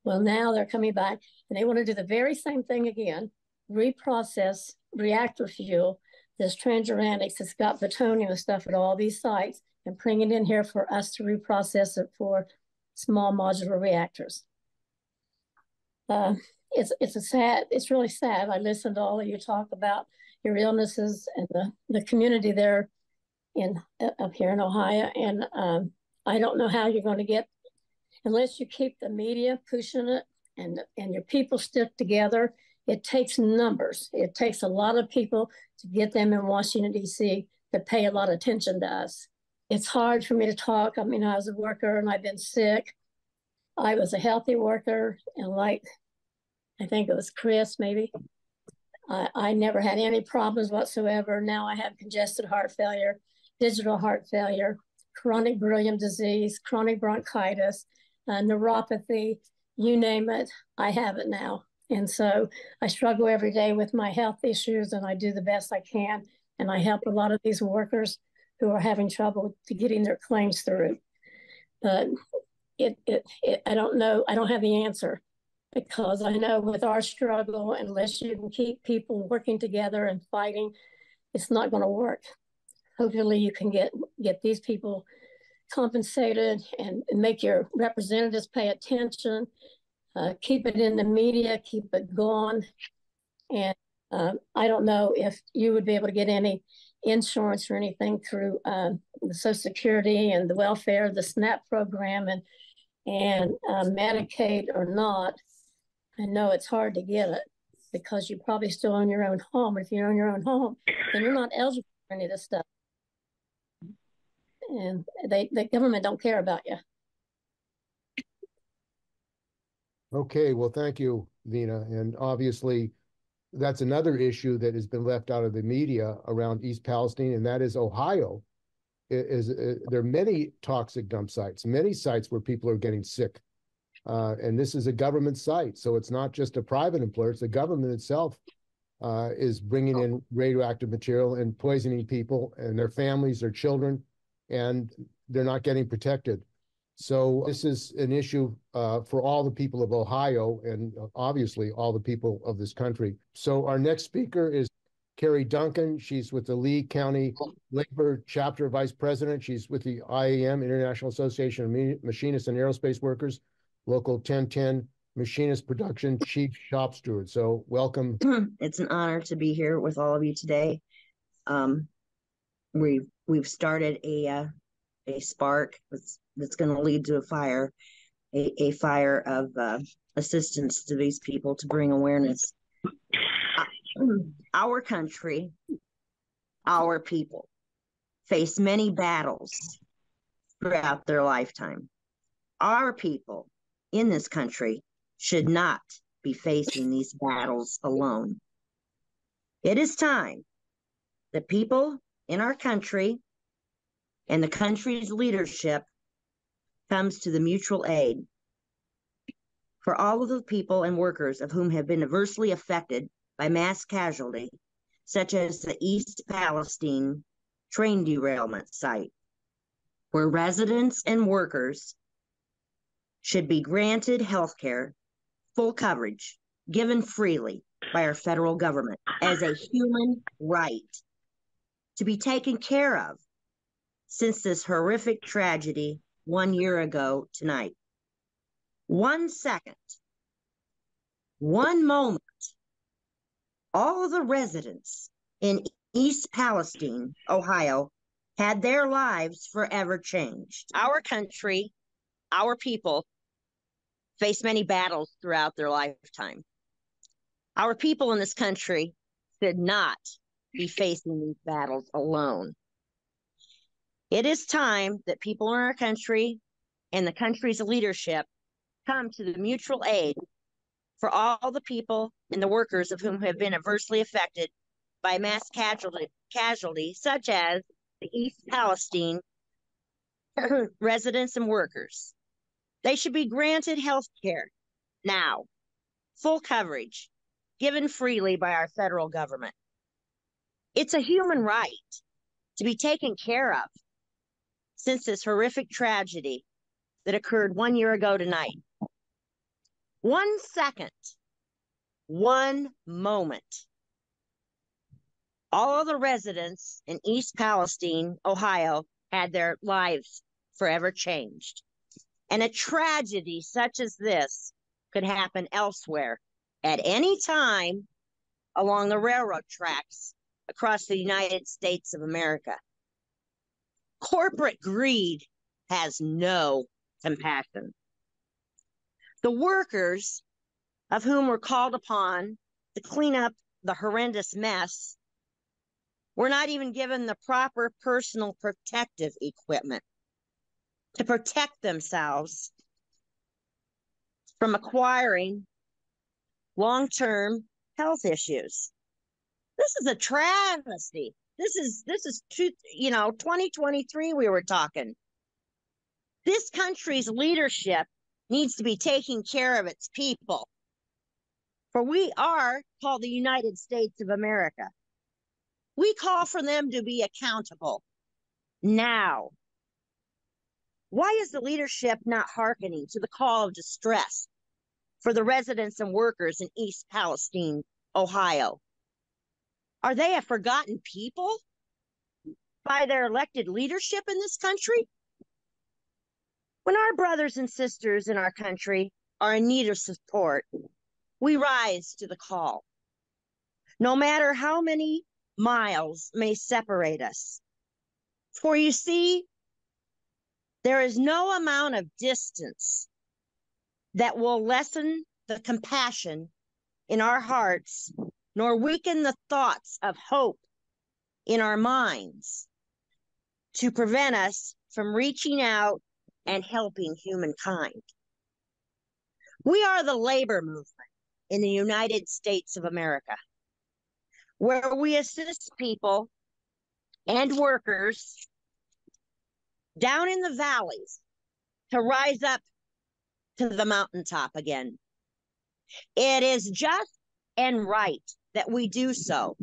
Speaker 10: Well, now they're coming back, and they want to do the very same thing again, reprocess reactor fuel, this transuranics that's got plutonium and stuff at all these sites, and bring it in here for us to reprocess it for small modular reactors. It's really sad. I listened to all of you talk about your illnesses and the community there up here in Ohio. And I don't know how you're going to get, unless you keep the media pushing it and your people stick together. It takes numbers. It takes a lot of people to get them in Washington, D.C. to pay a lot of attention to us. It's hard for me to talk. I mean, I was a worker and I've been sick. I was a healthy worker, and like, I think it was Chris maybe, I never had any problems whatsoever. Now I have congested heart failure, digital heart failure, chronic beryllium disease, chronic bronchitis, neuropathy, you name it, I have it now. And so I struggle every day with my health issues, and I do the best I can. And I help a lot of these workers who are having trouble to getting their claims through. But I don't know. I don't have the answer, because I know with our struggle, unless you can keep people working together and fighting, it's not going to work. Hopefully you can get these people compensated and make your representatives pay attention, keep it in the media, keep it going. And I don't know if you would be able to get any insurance or anything through the Social Security and the welfare, the SNAP program, and Medicaid or not. I know it's hard to get it because you probably still own your own home. If you own your own home, then you're not eligible for any of this stuff. And the government don't care about you.
Speaker 4: Okay, well, thank you, Lena. And obviously, that's another issue that has been left out of the media around East Palestine, and that is Ohio. There are many toxic dump sites, many sites where people are getting sick. And this is a government site, so it's not just a private employer, it's the government itself is bringing in radioactive material and poisoning people and their families, their children, and they're not getting protected. So this is an issue for all the people of Ohio and obviously all the people of this country. So our next speaker is Carrie Duncan. She's with the Lee County Labor Chapter Vice President. She's with the IAM, International Association of Machinists and Aerospace Workers, Local 1010 Machinist Production Chief Shop Steward. So welcome.
Speaker 11: It's an honor to be here with all of you today. We've started a spark that's going to lead to a fire of assistance to these people to bring awareness. Our country, our people face many battles throughout their lifetime. Our people in this country should not be facing these battles alone. It is time that people in our country and the country's leadership comes to the mutual aid for all of the people and workers of whom have been adversely affected by mass casualty, such as the East Palestine train derailment site, where residents and workers should be granted health care, full coverage, given freely by our federal government as a human right to be taken care of since this horrific tragedy 1 year ago tonight. 1 second, 1 moment, all the residents in East Palestine, Ohio, had their lives forever changed. Our country, our people, face many battles throughout their lifetime. Our people in this country should not be facing these battles alone. It is time that people in our country and the country's leadership come to the mutual aid for all the people and the workers of whom have been adversely affected by mass casualty, such as the East Palestine residents and workers. They should be granted health care now, full coverage, given freely by our federal government. It's a human right to be taken care of since this horrific tragedy that occurred 1 year ago tonight. 1 second, 1 moment. All of the residents in East Palestine, Ohio, had their lives forever changed. And a tragedy such as this could happen elsewhere at any time along the railroad tracks across the United States of America. Corporate greed has no compassion. The workers of whom were called upon to clean up the horrendous mess were not even given the proper personal protective equipment to protect themselves from acquiring long-term health issues. This is a travesty. This is 2023 we were talking. This country's leadership needs to be taking care of its people. For we are called the United States of America. We call for them to be accountable now. Why is the leadership not hearkening to the call of distress for the residents and workers in East Palestine, Ohio? Are they a forgotten people by their elected leadership in this country? When our brothers and sisters in our country are in need of support, we rise to the call. No matter how many miles may separate us. For you see, there is no amount of distance that will lessen the compassion in our hearts, nor weaken the thoughts of hope in our minds to prevent us from reaching out and helping humankind. We are the labor movement in the United States of America, where we assist people and workers down in the valleys to rise up to the mountaintop again. It is just and right that we do so,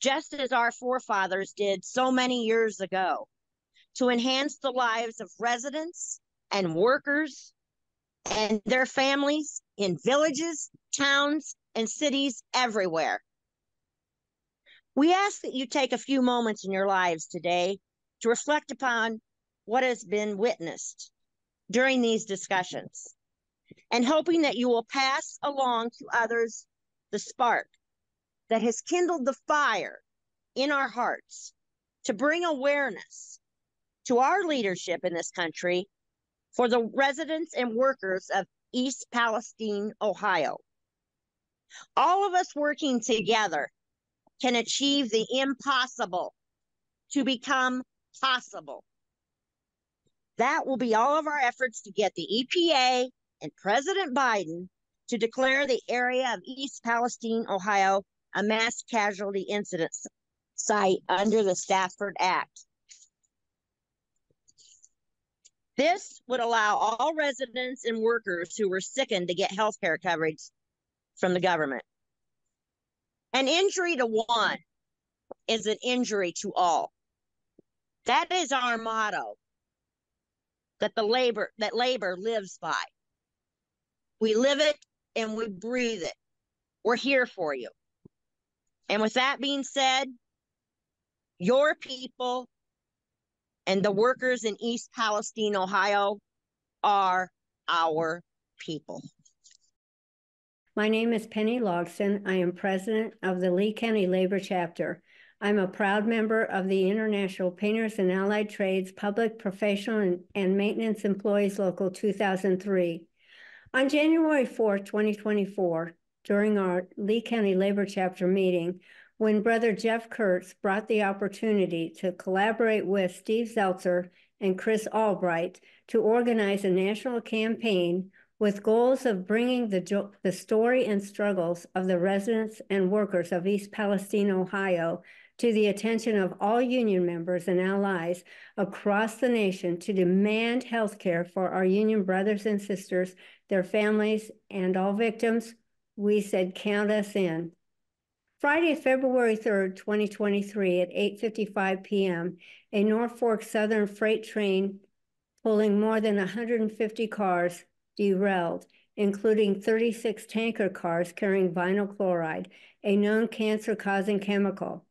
Speaker 11: just as our forefathers did so many years ago, to enhance the lives of residents and workers and their families in villages, towns, and cities everywhere. We ask that you take a few moments in your lives today to reflect upon what has been witnessed during these discussions, and hoping that you will pass along to others the spark that has kindled the fire in our hearts to bring awareness to our leadership in this country for the residents and workers of East Palestine, Ohio. All of us working together can achieve the impossible to become possible. That will be all of our efforts to get the EPA and President Biden to declare the area of East Palestine, Ohio, a mass casualty incident site under the Stafford Act. This would allow all residents and workers who were sickened to get health care coverage from the government. An injury to one is an injury to all. That is our motto that labor lives by. We live it and we breathe it. We're here for you. And with that being said, your people and the workers in East Palestine, Ohio, are our people.
Speaker 3: My name is Penny Logston. I am president of the Lee County Labor Chapter. I'm a proud member of the International Painters and Allied Trades Public Professional and Maintenance Employees Local 2003. On January 4th, 2024, during our Lee County Labor Chapter meeting, when Brother Jeff Kurtz brought the opportunity to collaborate with Steve Zeltzer and Chris Albright to organize a national campaign with goals of bringing the story and struggles of the residents and workers of East Palestine, Ohio, to the attention of all union members and allies across the nation to demand health care for our union brothers and sisters, their families, and all victims, we said, count us in. Friday, February 3rd, 2023 at 8:55 p.m., a Norfolk Southern freight train pulling more than 150 cars derailed, including 36 tanker cars carrying vinyl chloride, a known cancer-causing chemical.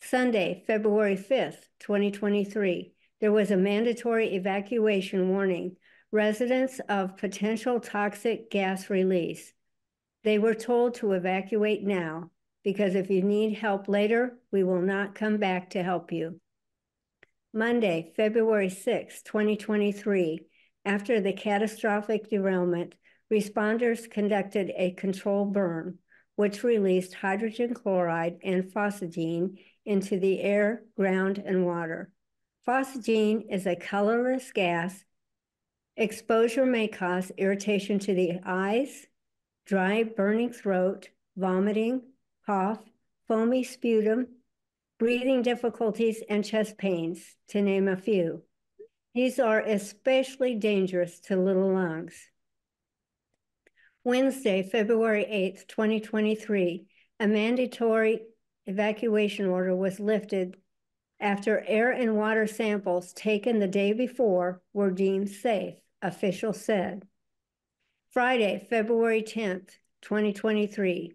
Speaker 3: Sunday, February 5th, 2023, there was a mandatory evacuation warning, residents of potential toxic gas release. They were told to evacuate now, because if you need help later, we will not come back to help you. Monday, February 6, 2023, after the catastrophic derailment, responders conducted a controlled burn, which released hydrogen chloride and phosgene into the air, ground, and water. Phosgene is a colorless gas. Exposure may cause irritation to the eyes, dry, burning throat, vomiting, cough, foamy sputum, breathing difficulties, and chest pains, to name a few. These are especially dangerous to little lungs. Wednesday, February 8th, 2023, a mandatory evacuation order was lifted after air and water samples taken the day before were deemed safe, officials said. Friday, February 10th, 2023,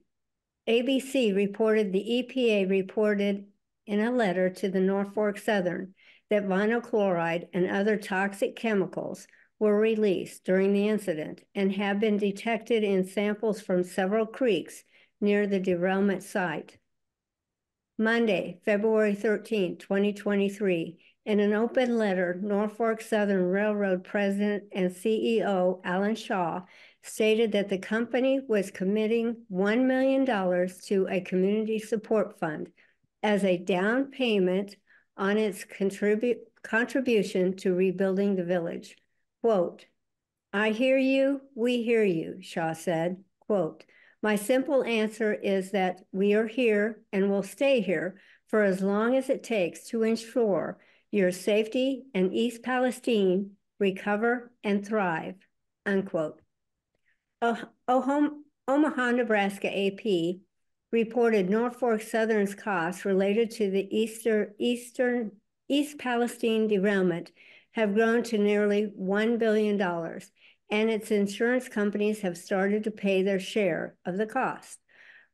Speaker 3: ABC reported the EPA reported in a letter to the Norfolk Southern that vinyl chloride and other toxic chemicals were released during the incident and have been detected in samples from several creeks near the derailment site. Monday, February 13, 2023, in an open letter, Norfolk Southern Railroad President and CEO Alan Shaw stated that the company was committing $1 million to a community support fund as a down payment on its contribution to rebuilding the village. Quote, "I hear you, we hear you," Shaw said. Quote, "My simple answer is that we are here and will stay here for as long as it takes to ensure your safety and East Palestine recover and thrive," unquote. Omaha, Nebraska AP reported Norfolk Southern's costs related to the East Palestine derailment have grown to nearly $1 billion, and its insurance companies have started to pay their share of the cost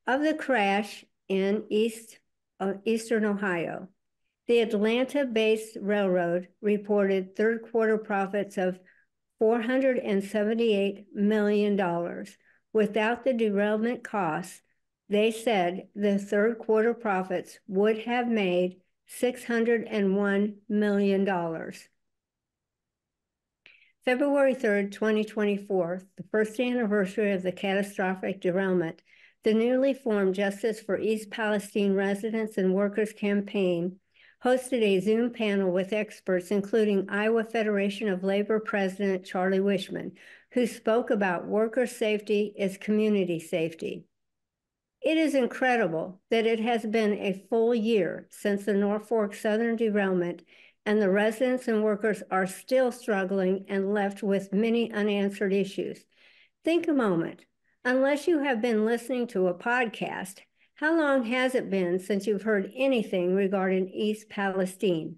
Speaker 3: of the crash in Eastern Ohio. The Atlanta-based railroad reported third quarter profits of $478 million. Without the derailment costs, they said the third quarter profits would have made $601 million. February 3rd, 2024, the first anniversary of the catastrophic derailment, the newly formed Justice for East Palestine Residents and Workers campaign hosted a Zoom panel with experts, including Iowa Federation of Labor President Charlie Wishman, who spoke about worker safety as community safety. It is incredible that it has been a full year since the Norfolk Southern derailment, and the residents and workers are still struggling and left with many unanswered issues. Think a moment. Unless you have been listening to a podcast, how long has it been since you've heard anything regarding East Palestine?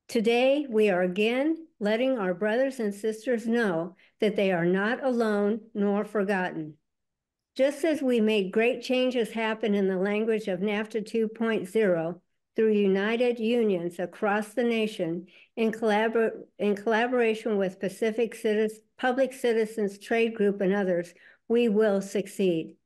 Speaker 3: Today, we are again letting our brothers and sisters know that they are not alone nor forgotten. Just as we made great changes happen in the language of NAFTA 2.0 through united unions across the nation in collaboration with Public Citizens Trade Group and others, we will succeed.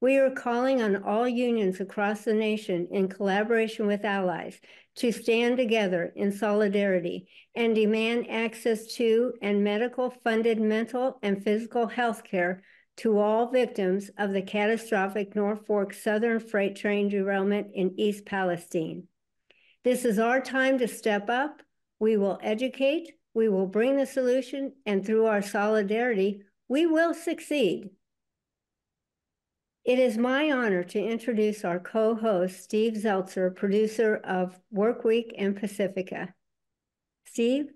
Speaker 3: We are calling on all unions across the nation in collaboration with allies to stand together in solidarity and demand access to and medical-funded mental and physical health care to all victims of the catastrophic Norfolk Southern freight train derailment in East Palestine. This is our time to step up. We will educate, we will bring the solution, and through our solidarity, we will succeed. It is my honor to introduce our co-host, Steve Zeltzer, producer of Workweek and Pacifica. Steve?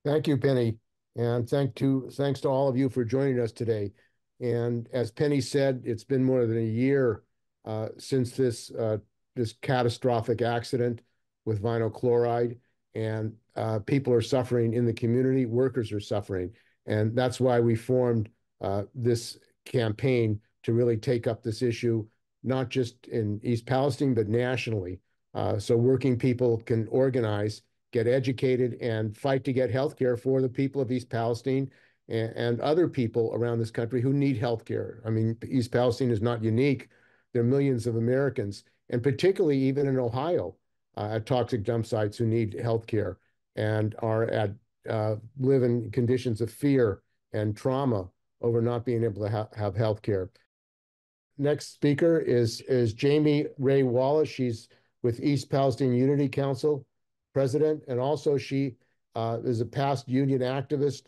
Speaker 4: Thank you, Penny. And thanks to all of you for joining us today. And as Penny said, it's been more than a year since this catastrophic accident with vinyl chloride, and people are suffering in the community, workers are suffering. And that's why we formed this campaign to really take up this issue, not just in East Palestine, but nationally. So working people can organize, get educated, and fight to get health care for the people of East Palestine and other people around this country who need health care. I mean, East Palestine is not unique. There are millions of Americans, and particularly even in Ohio, at toxic dump sites who need health care and are live in conditions of fear and trauma over not being able to have health care. Next speaker is Jamie Ray Wallace. She's with East Palestine Unity Council president, and also she is a past union activist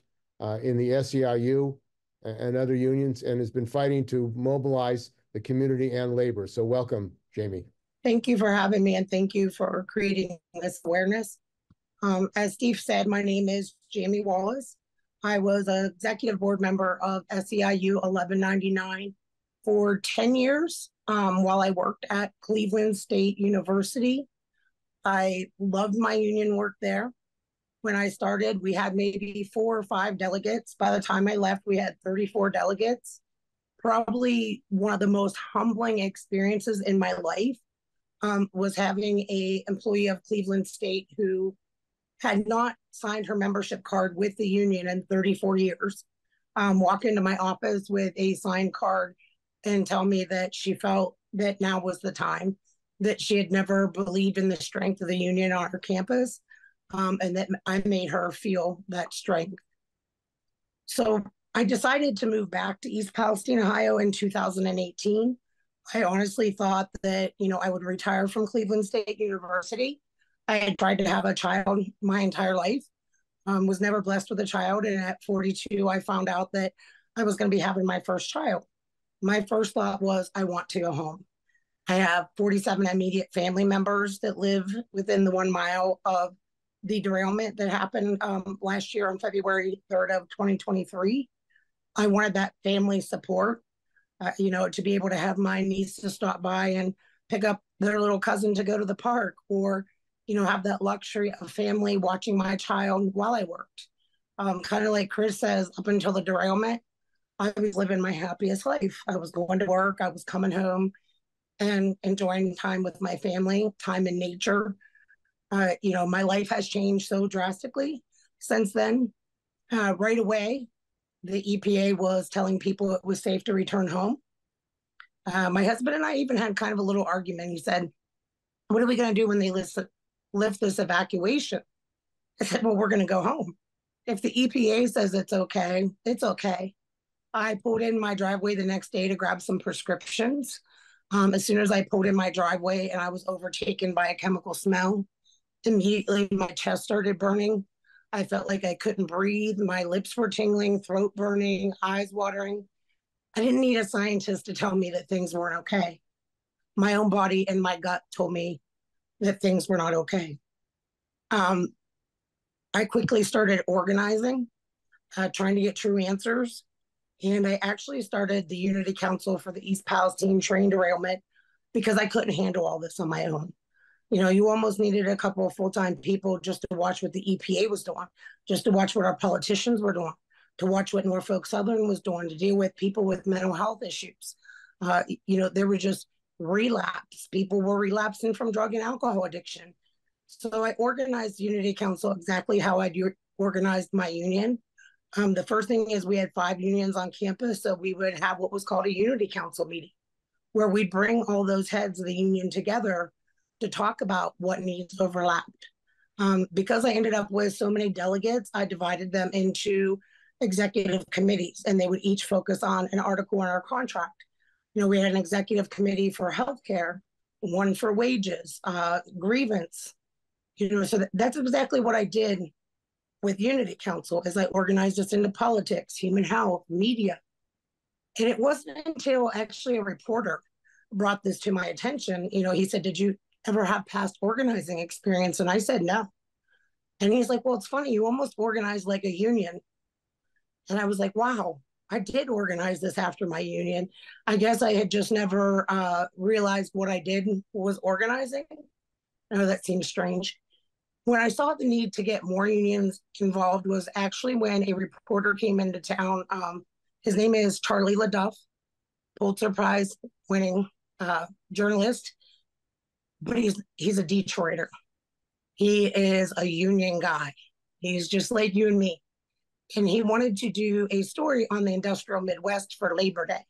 Speaker 4: in the SEIU and other unions, and has been fighting to mobilize the community and labor. So welcome, Jamie.
Speaker 12: Thank you for having me, and thank you for creating this awareness. As Steve said, my name is Jamie Wallace. I was an executive board member of SEIU 1199 for 10 years while I worked at Cleveland State University. I loved my union work there. When I started, we had maybe 4 or 5 delegates. By the time I left, we had 34 delegates. Probably one of the most humbling experiences in my life was having an employee of Cleveland State who had not signed her membership card with the union in 34 years, walk into my office with a signed card and tell me that she felt that now was the time, that she had never believed in the strength of the union on her campus, and that I made her feel that strength. So I decided to move back to East Palestine, Ohio in 2018. I honestly thought that, I would retire from Cleveland State University. I had tried to have a child my entire life, was never blessed with a child. And at 42, I found out that I was going to be having my first child. My first thought was, I want to go home. I have 47 immediate family members that live within the 1 mile of the derailment that happened last year on February 3rd of 2023. I wanted that family support, to be able to have my niece to stop by and pick up their little cousin to go to the park, or, have that luxury of family watching my child while I worked. Kind of like Chris says, up until the derailment, I was living my happiest life. I was going to work, I was coming home and enjoying time with my family, time in nature. My life has changed so drastically since then. Right away, the EPA was telling people it was safe to return home. My husband and I even had kind of a little argument. He said, what are we going to do when they lift this evacuation? I said, well, we're going to go home. If the EPA says it's okay, it's okay. I pulled in my driveway the next day to grab some prescriptions. As soon as I pulled in my driveway and I was overtaken by a chemical smell, immediately my chest started burning. I felt like I couldn't breathe. My lips were tingling, throat burning, eyes watering. I didn't need a scientist to tell me that things weren't okay. My own body and my gut told me that things were not okay. I quickly started organizing, trying to get true answers. And I actually started the Unity Council for the East Palestine train derailment because I couldn't handle all this on my own. You almost needed a couple of full-time people just to watch what the EPA was doing, just to watch what our politicians were doing, to watch what Norfolk Southern was doing, to deal with people with mental health issues. There were just relapse. People were relapsing from drug and alcohol addiction. So I organized Unity Council exactly how I'd organized my union. The first thing is we had 5 unions on campus, so we would have what was called a Unity Council meeting, where we'd bring all those heads of the union together to talk about what needs overlapped. Because I ended up with so many delegates, I divided them into executive committees, and they would each focus on an article in our contract. We had an executive committee for healthcare, one for wages, grievance. So that's exactly what I did with Unity Council, as I organized us into politics, human health, media. And it wasn't until actually a reporter brought this to my attention. He said, did you ever have past organizing experience? And I said, no. And he's like, well, it's funny, you almost organized like a union. And I was like, wow, I did organize this after my union. I guess I had just never realized what I did was organizing. I know that seems strange. When I saw the need to get more unions involved was actually when a reporter came into town. His name is Charlie LaDuff, Pulitzer Prize winning journalist, but he's a Detroiter. He is a union guy. He's just like you and me. And he wanted to do a story on the industrial Midwest for Labor Day.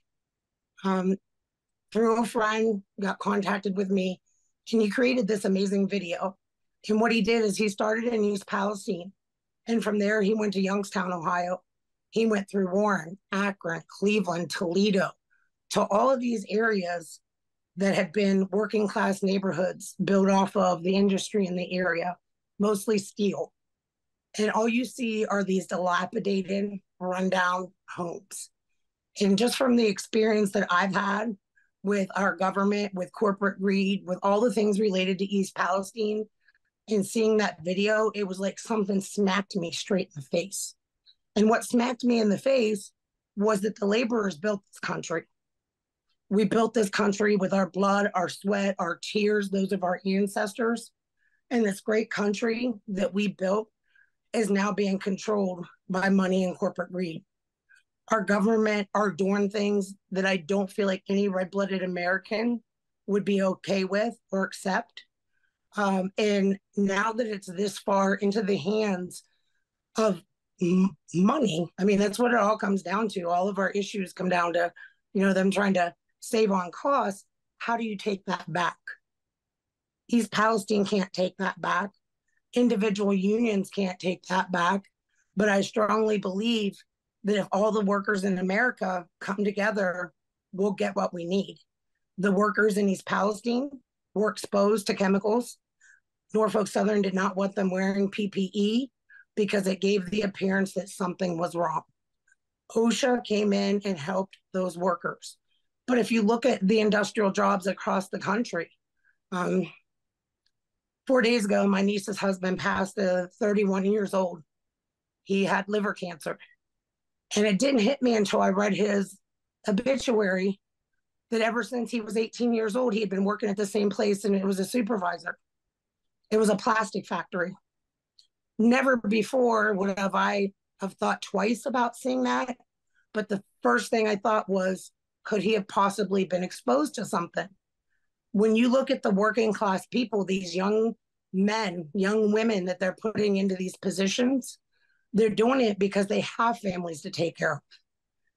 Speaker 12: Through a friend, got contacted with me, and he created this amazing video. And what he did is he started in East Palestine. And from there, he went to Youngstown, Ohio. He went through Warren, Akron, Cleveland, Toledo, to all of these areas that had been working class neighborhoods built off of the industry in the area, mostly steel. And all you see are these dilapidated, rundown homes. And just from the experience that I've had with our government, with corporate greed, with all the things related to East Palestine. And seeing that video, it was like something smacked me straight in the face. And what smacked me in the face was that the laborers built this country. We built this country with our blood, our sweat, our tears, those of our ancestors. And this great country that we built is now being controlled by money and corporate greed. Our government are doing things that I don't feel like any red-blooded American would be okay with or accept. And now that it's this far into the hands of money, I mean, that's what it all comes down to. All of our issues come down to, them trying to save on costs. How do you take that back? East Palestine can't take that back. Individual unions can't take that back. But I strongly believe that if all the workers in America come together, we'll get what we need. The workers in East Palestine were exposed to chemicals. Norfolk Southern did not want them wearing PPE because it gave the appearance that something was wrong. OSHA came in and helped those workers. But if you look at the industrial jobs across the country, 4 days ago, my niece's husband passed at 31 years old. He had liver cancer. And it didn't hit me until I read his obituary that ever since he was 18 years old, he had been working at the same place, and it was a supervisor. It was a plastic factory. Never before would I have thought twice about seeing that. But the first thing I thought was, could he have possibly been exposed to something? When you look at the working class people, these young men, young women that they're putting into these positions, they're doing it because they have families to take care of.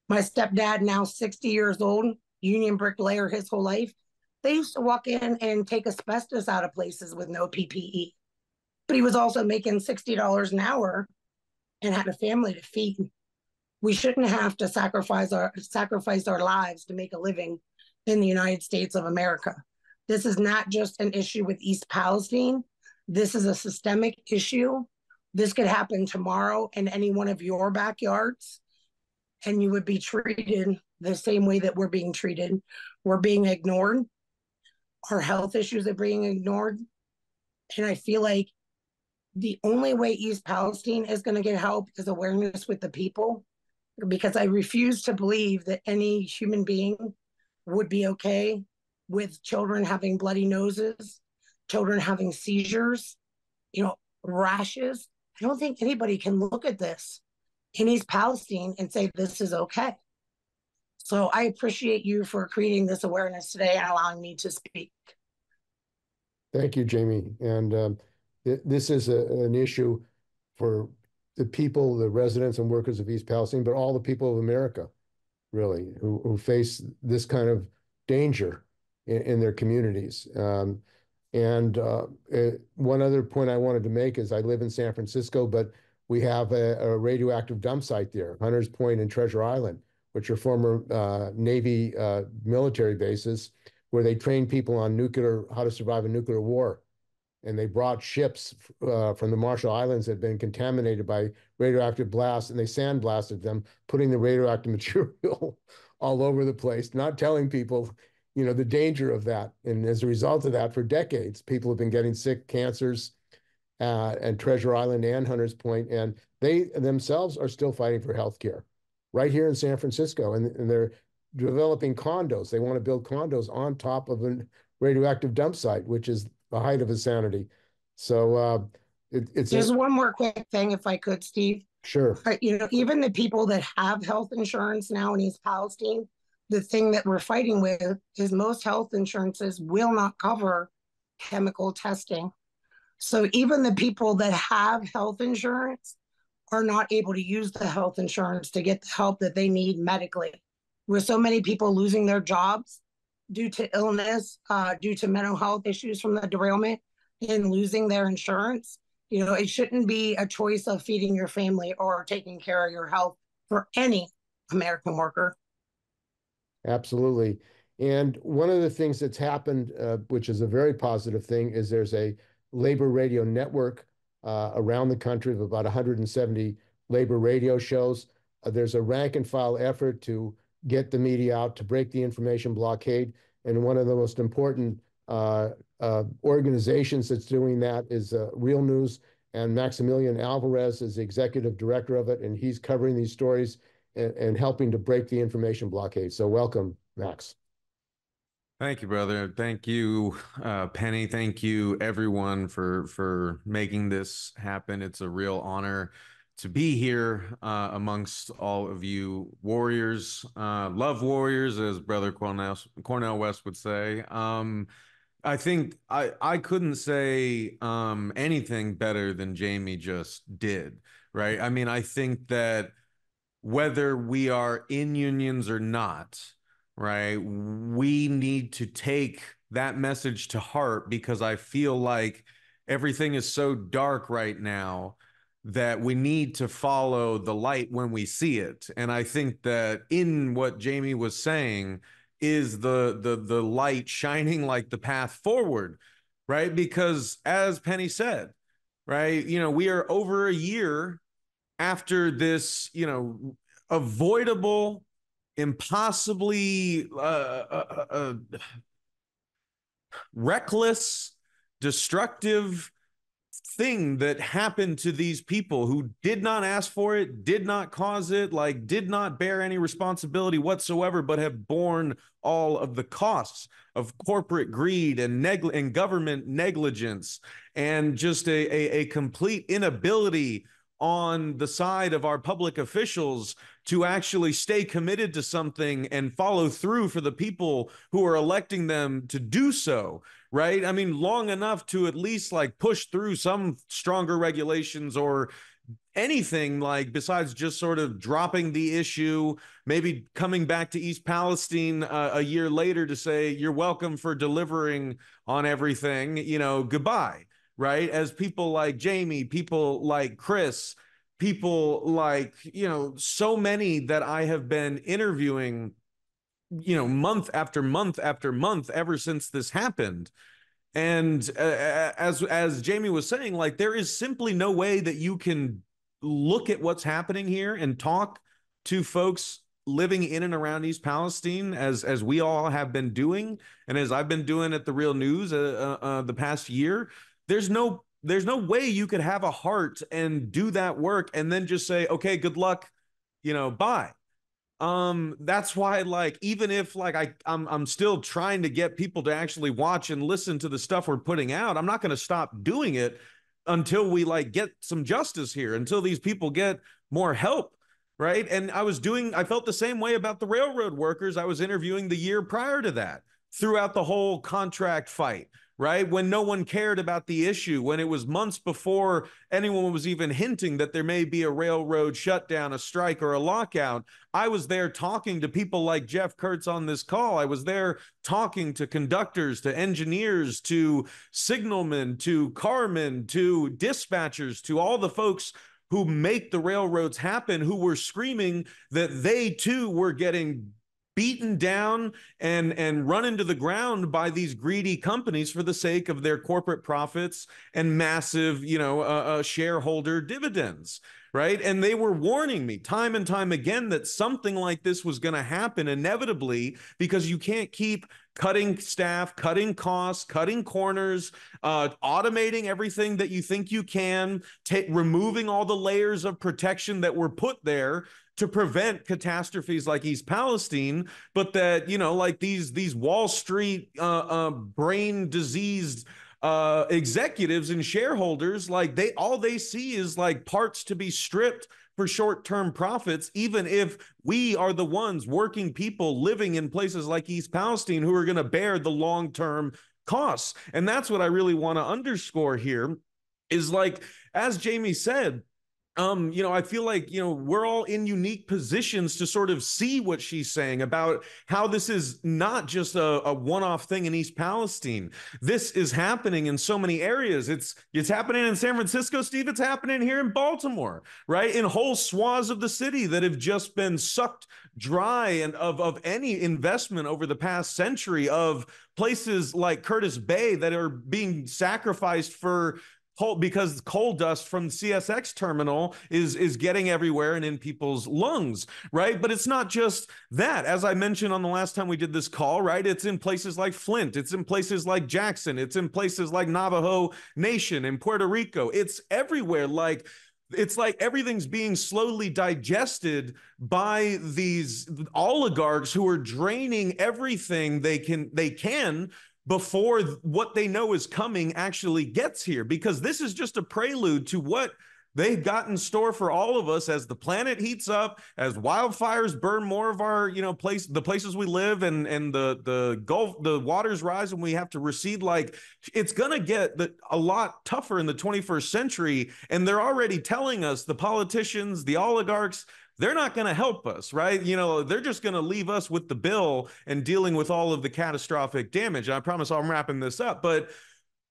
Speaker 12: My stepdad, now 60 years old, union bricklayer his whole life, they used to walk in and take asbestos out of places with no PPE. But he was also making $60 an hour and had a family to feed. We shouldn't have to sacrifice our lives to make a living in the United States of America. This is not just an issue with East Palestine. This is a systemic issue. This could happen tomorrow in any one of your backyards, and you would be treated the same way that we're being treated. We're being ignored. Our health issues are being ignored. And I feel like the only way East Palestine is going to get help is awareness with the people, because I refuse to believe that any human being would be okay with children having bloody noses, children having seizures, rashes. I don't think anybody can look at this in East Palestine and say this is okay. So I appreciate you for creating this awareness today and allowing me to speak.
Speaker 4: Thank you, Jamie. And this is an issue for the people, the residents and workers of East Palestine, but all the people of America, really, who face this kind of danger in their communities. One other point I wanted to make is I live in San Francisco, but we have a radioactive dump site there, Hunters Point and Treasure Island, which are former Navy military bases where they train people on how to survive a nuclear war. And they brought ships from the Marshall Islands that had been contaminated by radioactive blasts, and they sandblasted them, putting the radioactive material all over the place, not telling people, the danger of that. And as a result of that, for decades, people have been getting sick, cancers, and Treasure Island and Hunters Point, and they themselves are still fighting for healthcare right here in San Francisco. And they're developing condos. They want to build condos on top of a radioactive dump site, which is the height of insanity. So it's
Speaker 12: just one more quick thing, if I could, Steve.
Speaker 4: Sure.
Speaker 12: Even the people that have health insurance now in East Palestine, the thing that we're fighting with is most health insurances will not cover chemical testing. So even the people that have health insurance are not able to use the health insurance to get the help that they need medically. With so many people losing their jobs due to illness, due to mental health issues from the derailment, and losing their insurance, it shouldn't be a choice of feeding your family or taking care of your health for any American worker.
Speaker 4: Absolutely. And one of the things that's happened, which is a very positive thing, is there's a labor radio network around the country of about 170 labor radio shows. There's a rank and file effort to get the media out, to break the information blockade. And one of the most important organizations that's doing that is Real News, and Maximilian Alvarez is the executive director of it, and he's covering these stories and helping to break the information blockade. So welcome, Max.
Speaker 1: Thank you, brother. Thank you, Penny. Thank you, everyone, for making this happen. It's a real honor to be here amongst all of you warriors, love warriors, as Brother Cornell West would say. I think I couldn't say anything better than Jamie just did, right? I mean, I think that whether we are in unions or not, right, we need to take that message to heart, because I feel like everything is so dark right now that we need to follow the light when we see it. And I think that in what Jamie was saying is the light shining like the path forward, right? Because as Penny said, right, we are over a year after this, avoidable, impossibly reckless, destructive thing that happened to these people who did not ask for it, did not cause it, like did not bear any responsibility whatsoever, but have borne all of the costs of corporate greed and government negligence, and just a complete inability on the side of our public officials to actually stay committed to something and follow through for the people who are electing them to do so, right? I mean, long enough to at least like push through some stronger regulations or anything, like besides just sort of dropping the issue, maybe coming back to East Palestine a year later to say, you're welcome for delivering on everything, goodbye. Right? As people like Jamie, people like Chris, people like, so many that I have been interviewing, month after month after month ever since this happened. And as Jamie was saying, like, there is simply no way that you can look at what's happening here and talk to folks living in and around East Palestine, as we all have been doing, and as I've been doing at the Real News the past year. There's no way you could have a heart and do that work and then just say, okay, good luck, bye. That's why, like, even if like I'm still trying to get people to actually watch and listen to the stuff we're putting out, I'm not going to stop doing it until we like get some justice here, until these people get more help. Right. And I felt the same way about the railroad workers I was interviewing the year prior to that, throughout the whole contract fight. Right? When no one cared about the issue, when it was months before anyone was even hinting that there may be a railroad shutdown, a strike, or a lockout, I was there talking to people like Jeff Kurtz on this call. I was there talking to conductors, to engineers, to signalmen, to carmen, to dispatchers, to all the folks who make the railroads happen, who were screaming that they too were getting beaten down and run into the ground by these greedy companies for the sake of their corporate profits and massive, shareholder dividends, right? And they were warning me time and time again that something like this was going to happen inevitably, because you can't keep cutting staff, cutting costs, cutting corners, automating everything that you think you can, removing all the layers of protection that were put there to prevent catastrophes like East Palestine, but that, like these Wall Street brain diseased executives and shareholders, like all they see is like parts to be stripped for short-term profits, even if we are the ones, working people living in places like East Palestine, who are going to bear the long-term costs. And that's what I really want to underscore here is, like, as Jamie said, I feel like, we're all in unique positions to sort of see what she's saying about how this is not just a one-off thing in East Palestine. This is happening in so many areas. It's happening in San Francisco, Steve. It's happening here in Baltimore, right? In whole swaths of the city that have just been sucked dry and of any investment over the past century, of places like Curtis Bay that are being sacrificed for
Speaker 8: because coal dust from the CSX terminal is getting everywhere and in people's lungs, right? But it's not just that. As I mentioned on the last time we did this call, right? It's in places like Flint, it's in places like Jackson, it's in places like Navajo Nation in Puerto Rico. It's everywhere. Like, it's like everything's being slowly digested by these oligarchs who are draining everything they can before what they know is coming actually gets here, because this is just a prelude to what they've got in store for all of us as the planet heats up, as wildfires burn more of our, the places we live, and the Gulf, the waters rise and we have to recede. Like, it's going to get a lot tougher in the 21st century. And they're already telling us, the politicians, the oligarchs, they're not going to help us, right? They're just going to leave us with the bill and dealing with all of the catastrophic damage. I promise I'm wrapping this up, but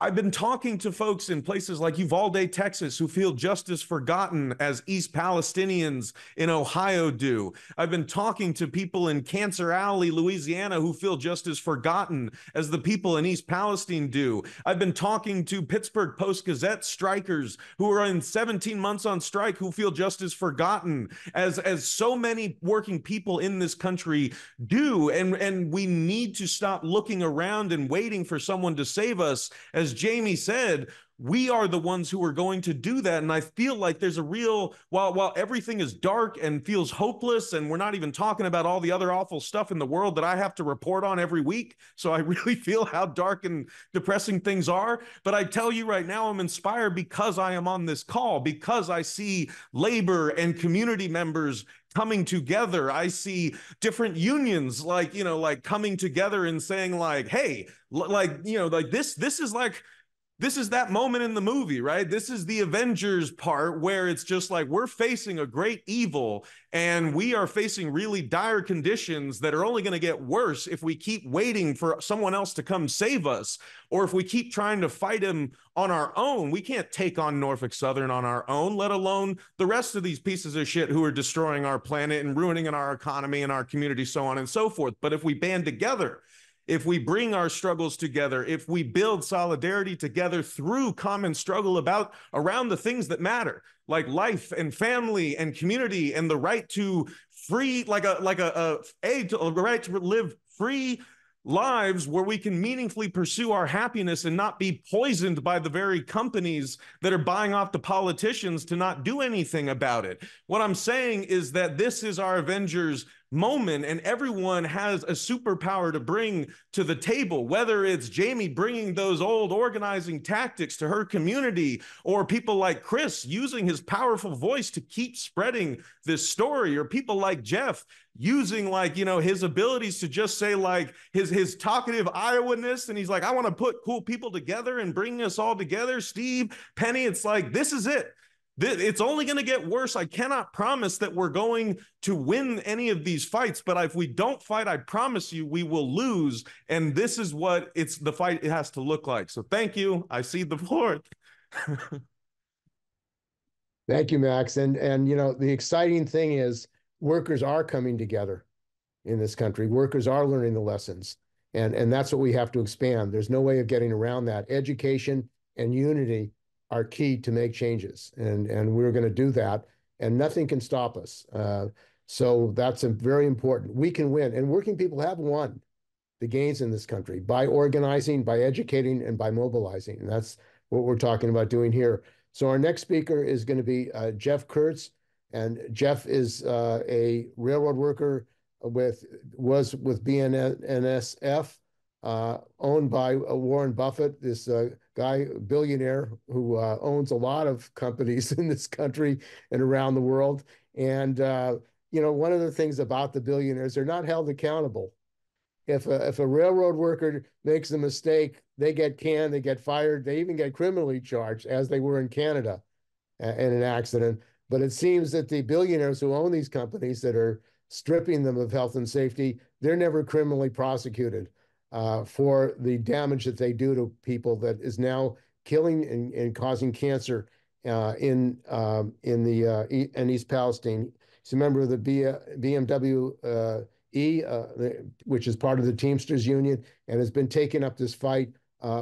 Speaker 8: I've been talking to folks in places like Uvalde, Texas, who feel just as forgotten as East Palestinians in Ohio do. I've been talking to people in Cancer Alley, Louisiana, who feel just as forgotten as the people in East Palestine do. I've been talking to Pittsburgh Post-Gazette strikers who are in 17 months on strike, who feel just as forgotten as so many working people in this country do. And we need to stop looking around and waiting for someone to save us. As Jamie said, we are the ones who are going to do that. And I feel like there's a real, while everything is dark and feels hopeless, and we're not even talking about all the other awful stuff in the world that I have to report on every week, so I really feel how dark and depressing things are. But I tell you right now, I'm inspired because I am on this call, because I see labor and community members coming together. I see different unions like coming together and saying like, hey, this is that moment in the movie, right? This is the Avengers part where it's just like, we're facing a great evil and we are facing really dire conditions that are only going to get worse if we keep waiting for someone else to come save us, or if we keep trying to fight him on our own. We can't take on Norfolk Southern on our own, let alone the rest of these pieces of shit who are destroying our planet and ruining our economy and our community, so on and so forth. But if we band together, if we bring our struggles together, if we build solidarity together through common struggle around the things that matter, like life and family and community and the right to free, the right to live free lives where we can meaningfully pursue our happiness and not be poisoned by the very companies that are buying off the politicians to not do anything about it. What I'm saying is that this is our Avengers moment, and everyone has a superpower to bring to the table, whether it's Jamie bringing those old organizing tactics to her community, or people like Chris using his powerful voice to keep spreading this story, or people like Jeff using his abilities to just say his talkative Iowa-ness, and he's like, I want to put cool people together and bring us all together. Steve, Penny, it's like, this is it. It's only going to get worse. I cannot promise that we're going to win any of these fights, but if we don't fight, I promise you we will lose. And this is what the fight it has to look like. So thank you. I cede the floor.
Speaker 4: Thank you, Max. And the exciting thing is workers are coming together in this country. Workers are learning the lessons. And that's what we have to expand. There's no way of getting around that. Education and unity are key to make changes. And we're going to do that. And nothing can stop us. So that's very important. We can win. And working people have won the gains in this country by organizing, by educating, and by mobilizing. And that's what we're talking about doing here. So our next speaker is going to be Jeff Kurtz. And Jeff is a railroad worker was with BNSF, owned by Warren Buffett, this guy, billionaire who owns a lot of companies in this country and around the world. And, one of the things about the billionaires, they're not held accountable. If a railroad worker makes a mistake, they get canned, they get fired, they even get criminally charged, as they were in Canada in an accident. But it seems that the billionaires who own these companies that are stripping them of health and safety, they're never criminally prosecuted for the damage that they do to people that is now killing and causing cancer in East Palestine. He's a member of the BMW which is part of the Teamsters Union, and has been taking up this fight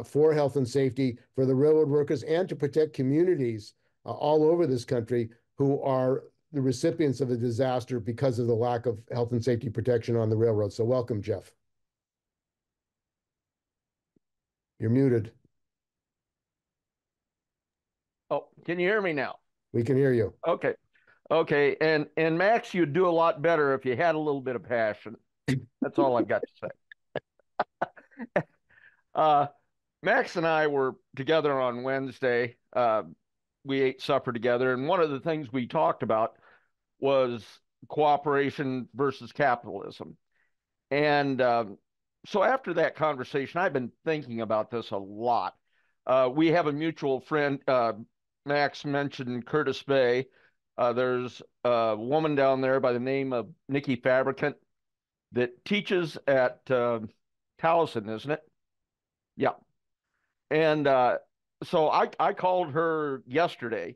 Speaker 4: for health and safety for the railroad workers and to protect communities all over this country who are the recipients of a disaster because of the lack of health and safety protection on the railroad. So welcome, Jeff. You're muted.
Speaker 13: Oh, can you hear me now?
Speaker 4: We can hear you.
Speaker 13: Okay. Okay. And Max, you'd do a lot better if you had a little bit of passion. That's all I've got to say. Max and I were together on Wednesday. We ate supper together, and one of the things we talked about was cooperation versus capitalism. And so after that conversation, I've been thinking about this a lot. We have a mutual friend, Max mentioned Curtis Bay. There's a woman down there by the name of Nikki Fabricant that teaches at Towson, isn't it? Yeah. And so I called her yesterday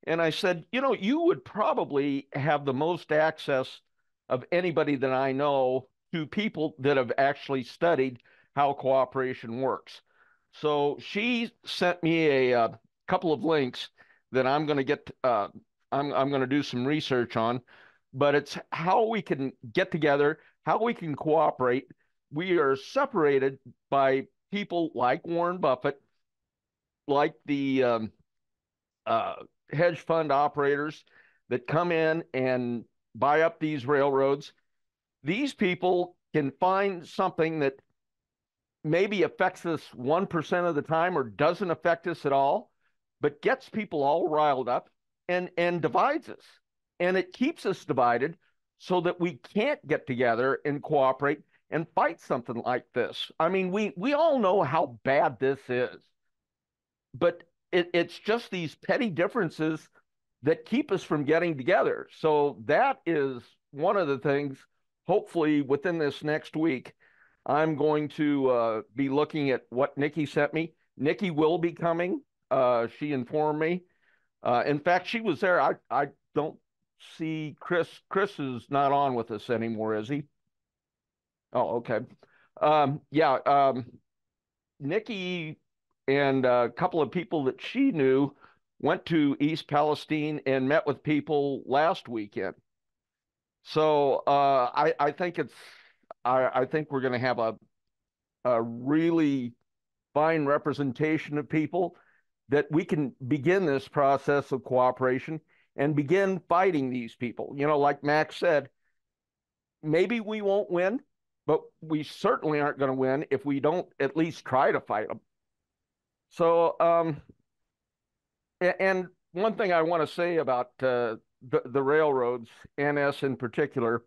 Speaker 13: and I said, you know, you would probably have the most access of anybody that I know to people that have actually studied how cooperation works. So she sent me a couple of links that I'm going to get. I'm going to do some research on, but it's how we can get together, how we can cooperate. We are separated by people like Warren Buffett, like the hedge fund operators that come in and buy up these railroads. These people can find something that maybe affects us 1% of the time or doesn't affect us at all, but gets people all riled up and divides us. And it keeps us divided so that we can't get together and cooperate and fight something like this. I mean, we all know how bad this is, but it's just these petty differences that keep us from getting together. So that is one of the things, hopefully within this next week, I'm going to be looking at what Nikki sent me. Nikki will be coming. She informed me. In fact, she was there. I don't see Chris. Chris is not on with us anymore, is he? Oh, okay. Yeah, Nikki and a couple of people that she knew went to East Palestine and met with people last weekend. So I think I think we're going to have a really fine representation of people that we can begin this process of cooperation and begin fighting these people. You know, like Max said, maybe we won't win, but we certainly aren't going to win if we don't at least try to fight them. So, and one thing I want to say about the railroads, NS in particular,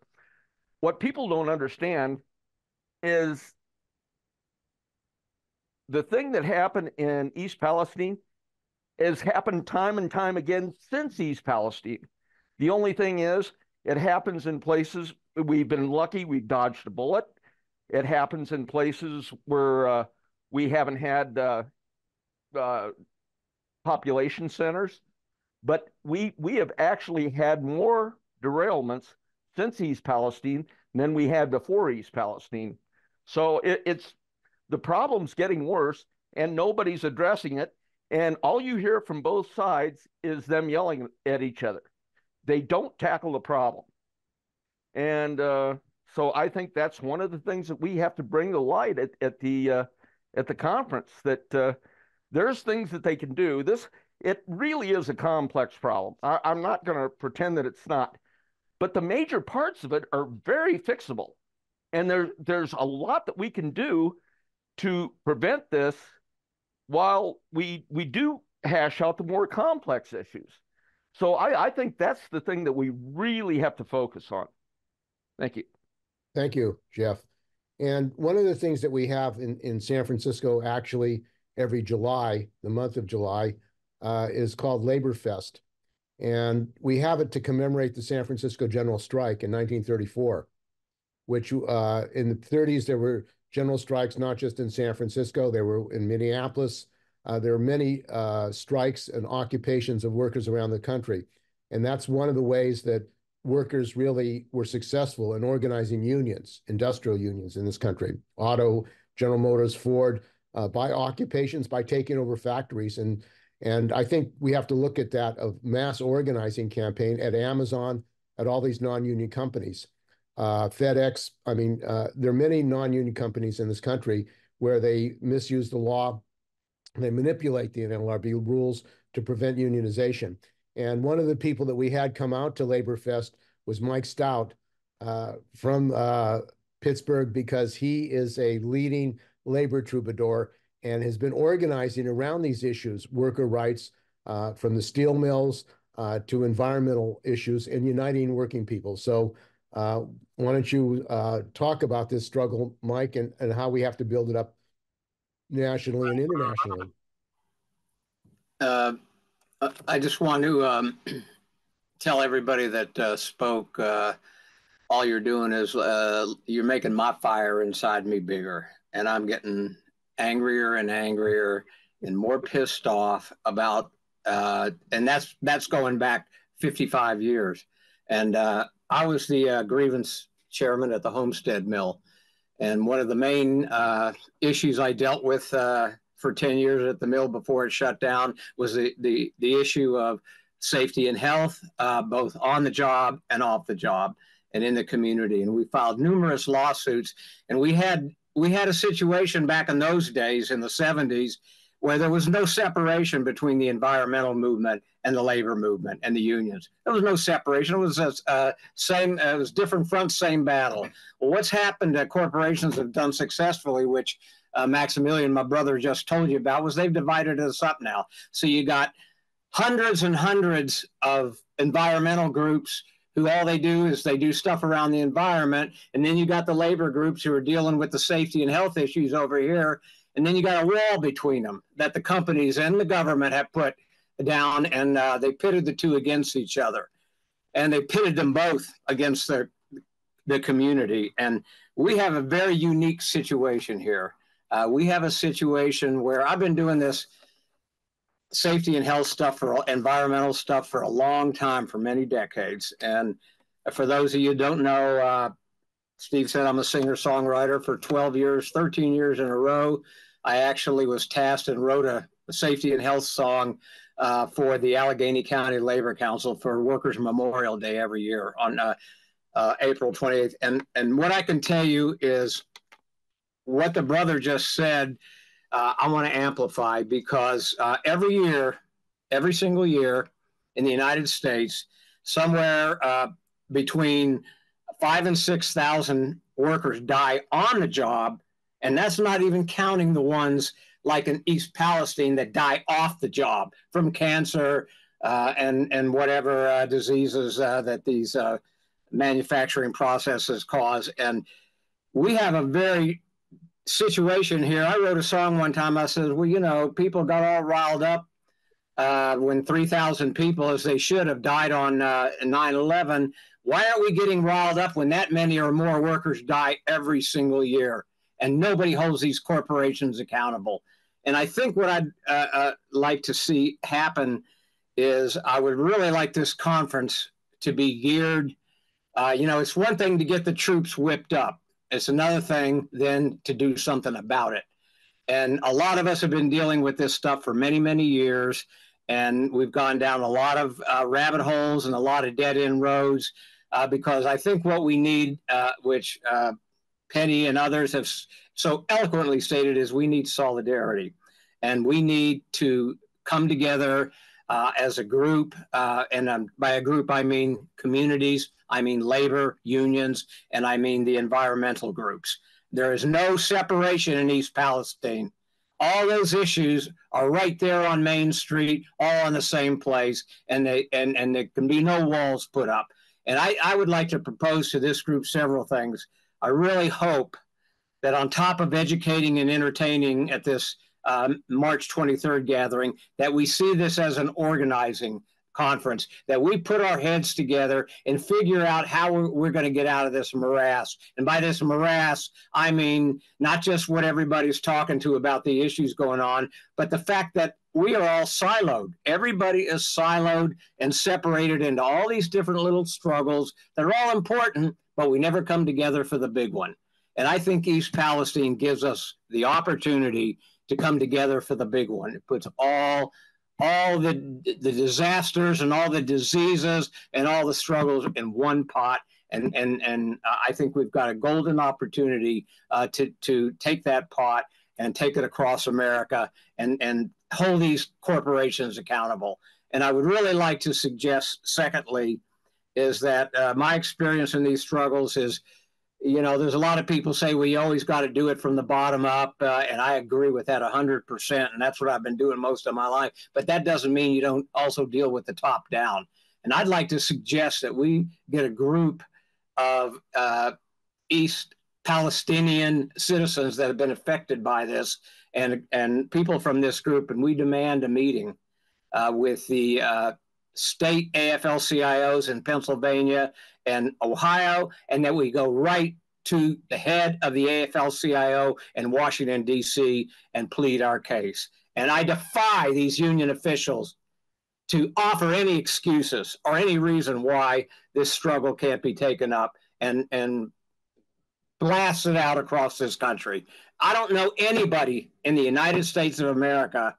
Speaker 13: what people don't understand is the thing that happened in East Palestine has happened time and time again since East Palestine. The only thing is, it happens in places we've been lucky, we've dodged a bullet. It happens in places where we haven't had population centers, but we have actually had more derailments since East Palestine than we had before East Palestine. So it's the problem's getting worse and nobody's addressing it. And all you hear from both sides is them yelling at each other. They don't tackle the problem. And so I think that's one of the things that we have to bring to light at the conference, that there's things that they can do. It really is a complex problem. I'm not going to pretend that it's not, but the major parts of it are very fixable. And there's a lot that we can do to prevent this while we do hash out the more complex issues. So I think that's the thing that we really have to focus on. Thank you.
Speaker 4: Thank you, Jeff. And one of the things that we have in San Francisco, actually, every July, the month of July, is called Labor Fest. And we have it to commemorate the San Francisco General Strike in 1934, which in the 30s, there were general strikes, not just in San Francisco, they were in Minneapolis. There are many strikes and occupations of workers around the country. And that's one of the ways that workers really were successful in organizing unions, industrial unions in this country. Auto, General Motors, Ford, by occupations, by taking over factories. And I think we have to look at that of mass organizing campaign at Amazon, at all these non-union companies. FedEx, I mean, there are many non-union companies in this country where they misuse the law. They manipulate the NLRB rules to prevent unionization. And one of the people that we had come out to Labor Fest was Mike Stout from Pittsburgh, because he is a leading labor troubadour and has been organizing around these issues, worker rights, from the steel mills to environmental issues, and uniting working people. So why don't you talk about this struggle, Mike, and how we have to build it up nationally and internationally?
Speaker 14: I just want to tell everybody that spoke, all you're doing is you're making my fire inside me bigger, and I'm getting angrier and angrier and more pissed off about, and that's going back 55 years. And I was the grievance chairman at the Homestead Mill, and one of the main issues I dealt with for 10 years at the mill before it shut down was the issue of safety and health, both on the job and off the job and in the community. And we filed numerous lawsuits, and we had a situation back in those days in the 70s where there was no separation between the environmental movement and the labor movement and the unions. There was no separation. It was it was different fronts, same battle. Well, what's happened that corporations have done successfully, which Maximilian, my brother, just told you about, was they've divided us up now. So you got hundreds and hundreds of environmental groups who all they do is they do stuff around the environment. And then you got the labor groups who are dealing with the safety and health issues over here. And then you got a wall between them that the companies and the government have put down, and they pitted the two against each other. And they pitted them both against the community. And we have a very unique situation here. We have a situation where I've been doing this safety and health stuff, for environmental stuff, for a long time, for many decades. And for those of you who don't know, Steve said I'm a singer-songwriter for 12 years, 13 years in a row. I actually was tasked and wrote a safety and health song for the Allegheny County Labor Council for Workers' Memorial Day every year on April 28th. And what I can tell you is what the brother just said, I want to amplify, because every year, every single year in the United States, somewhere between 5,000 and 6,000 workers die on the job. And that's not even counting the ones like in East Palestine that die off the job from cancer and whatever diseases that these manufacturing processes cause. And we have a very situation here. I wrote a song one time. I said, well, you know, people got all riled up when 3,000 people, as they should have, died on 9/11. Why aren't we getting riled up when that many or more workers die every single year and nobody holds these corporations accountable? And I think what I'd like to see happen is I would really like this conference to be geared. You know, it's one thing to get the troops whipped up. It's another thing then to do something about it. And a lot of us have been dealing with this stuff for many, many years. And we've gone down a lot of rabbit holes and a lot of dead end roads because I think what we need, which Penny and others have so eloquently stated, is we need solidarity. And we need to come together as a group. And by a group, I mean communities, I mean labor, unions, and I mean the environmental groups. There is no separation in East Palestine. All those issues are right there on Main Street, all in the same place, and there can be no walls put up. And I would like to propose to this group several things. I really hope that on top of educating and entertaining at this March 23rd gathering, that we see this as an organizing conference, that we put our heads together and figure out how we're going to get out of this morass. And by this morass, I mean not just what everybody's talking to about the issues going on, but the fact that we are all siloed. Everybody is siloed and separated into all these different little struggles. They're all important, but we never come together for the big one. And I think East Palestine gives us the opportunity to come together for the big one. It puts all the disasters and all the diseases and all the struggles in one pot. And I think we've got a golden opportunity to take that pot and take it across America and hold these corporations accountable. And I would really like to suggest, secondly, is that my experience in these struggles is, there's a lot of people say, well, you always got to do it from the bottom up. And I agree with that 100%. And that's what I've been doing most of my life. But that doesn't mean you don't also deal with the top down. And I'd like to suggest that we get a group of East Palestinian citizens that have been affected by this and people from this group. And we demand a meeting with the state AFL-CIOs in Pennsylvania and Ohio, and that we go right to the head of the AFL-CIO in Washington, D.C. and plead our case. And I defy these union officials to offer any excuses or any reason why this struggle can't be taken up and blasted out across this country. I don't know anybody in the United States of America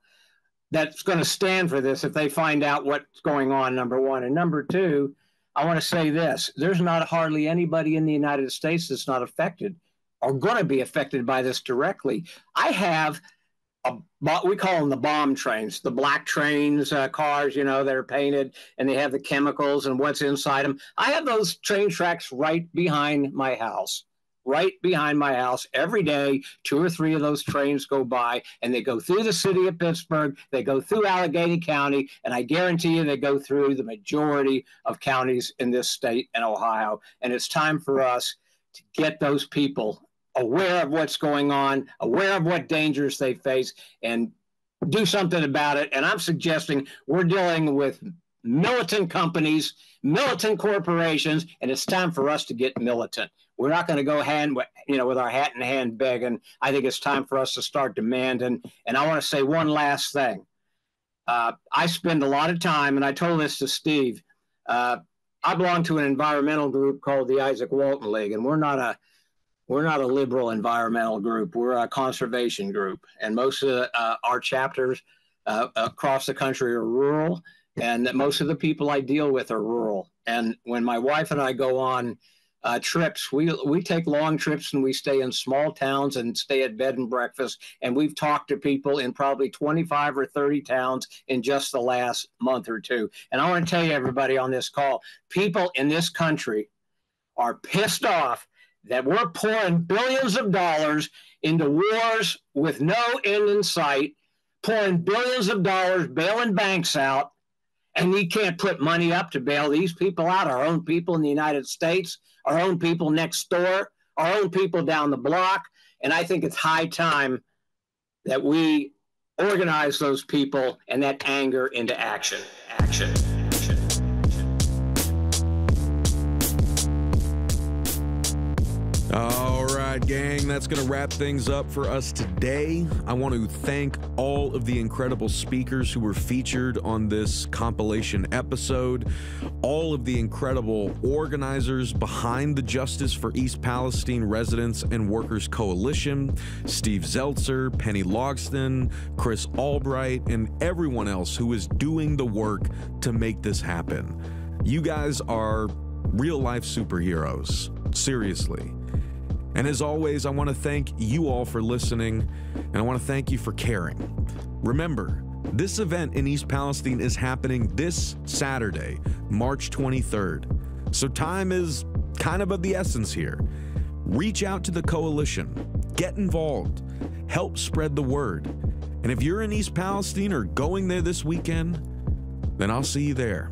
Speaker 14: that's going to stand for this if they find out what's going on, number one. And number two, I want to say this. There's not hardly anybody in the United States that's not affected or going to be affected by this directly. I have, we call them the bomb trains, the black trains, cars, that are painted and they have the chemicals and what's inside them. I have those train tracks right behind my house. Right behind my house every day. 2 or 3 of those trains go by and they go through the city of Pittsburgh, they go through Allegheny County, and I guarantee you they go through the majority of counties in this state and Ohio. And it's time for us to get those people aware of what's going on, aware of what dangers they face, and do something about it. And I'm suggesting we're dealing with militant companies, militant corporations, and it's time for us to get militant. We're not going to go with our hat in hand begging. I think it's time for us to start demanding. And I want to say one last thing. I spend a lot of time, and I told this to Steve. I belong to an environmental group called the Isaac Walton League, and we're not a liberal environmental group. We're a conservation group, and most of our chapters across the country are rural, and most of the people I deal with are rural. And when my wife and I go on trips, we take long trips and we stay in small towns and stay at bed and breakfast. And we've talked to people in probably 25 or 30 towns in just the last month or two. And I want to tell you, everybody on this call, people in this country are pissed off that we're pouring billions of dollars into wars with no end in sight, pouring billions of dollars, bailing banks out, and we can't put money up to bail these people out, our own people in the United States, our own people next door, our own people down the block. And I think it's high time that we organize those people and that anger into action.
Speaker 1: All right, gang, that's going to wrap things up for us today. I want to thank all of the incredible speakers who were featured on this compilation episode, all of the incredible organizers behind the Justice for East Palestine Residents and Workers Coalition, Steve Zeltzer, Penny Logston, Chris Albright, and everyone else who is doing the work to make this happen. You guys are real-life superheroes. Seriously. And as always, I want to thank you all for listening, and I want to thank you for caring. Remember, this event in East Palestine is happening this Saturday, March 23rd. So time is kind of the essence here. Reach out to the coalition, get involved, help spread the word. And if you're in East Palestine or going there this weekend, then I'll see you there.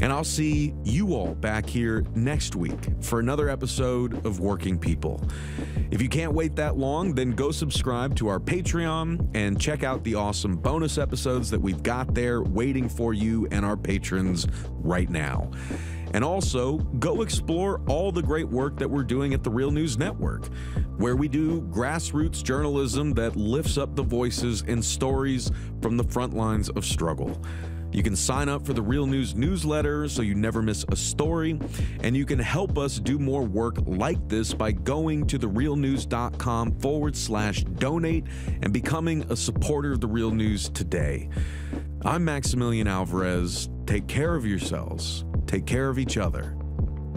Speaker 1: And I'll see you all back here next week for another episode of Working People. If you can't wait that long, then go subscribe to our Patreon and check out the awesome bonus episodes that we've got there waiting for you and our patrons right now. And also, go explore all the great work that we're doing at the Real News Network, where we do grassroots journalism that lifts up the voices and stories from the front lines of struggle. You can sign up for the Real News newsletter so you never miss a story, and you can help us do more work like this by going to therealnews.com/donate and becoming a supporter of The Real News today. I'm Maximilian Alvarez. Take care of yourselves. Take care of each other.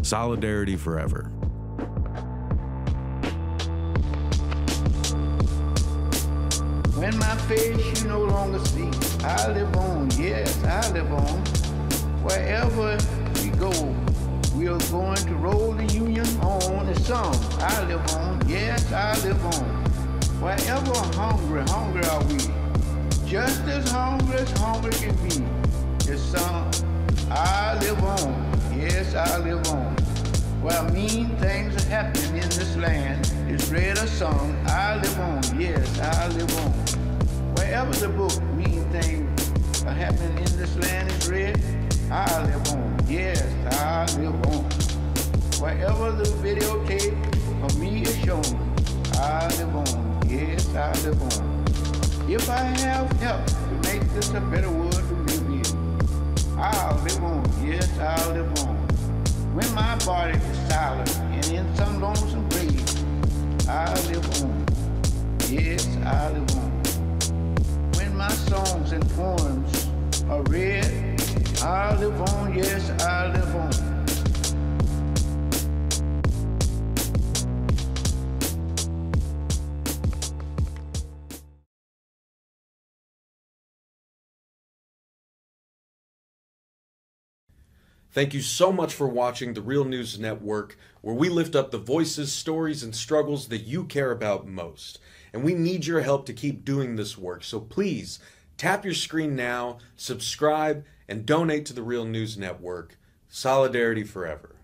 Speaker 1: Solidarity forever.
Speaker 15: When my face you no longer see, I live on, yes, I live on. Wherever we go, we are going to roll the union on. The song, I live on, yes, I live on. Wherever hungry are we, just as hungry can be. The song, I live on, yes, I live on. While mean things are happening in this land, it's read a song, I live on, yes, I live on. Wherever the book, mean things are happening in this land is read, I live on, yes, I live on. Wherever the videotape of me is shown, I live on, yes, I live on. If I have help to make this a better world to live in, I'll live on, yes, I'll live on. When my body is silent and in some lonesome grave, I live on, yes, I live on. When my songs and poems are read, I live on, yes, I live on.
Speaker 1: Thank you so much for watching The Real News Network, where we lift up the voices, stories, and struggles that you care about most. And we need your help to keep doing this work. So please, tap your screen now, subscribe, and donate to The Real News Network. Solidarity forever.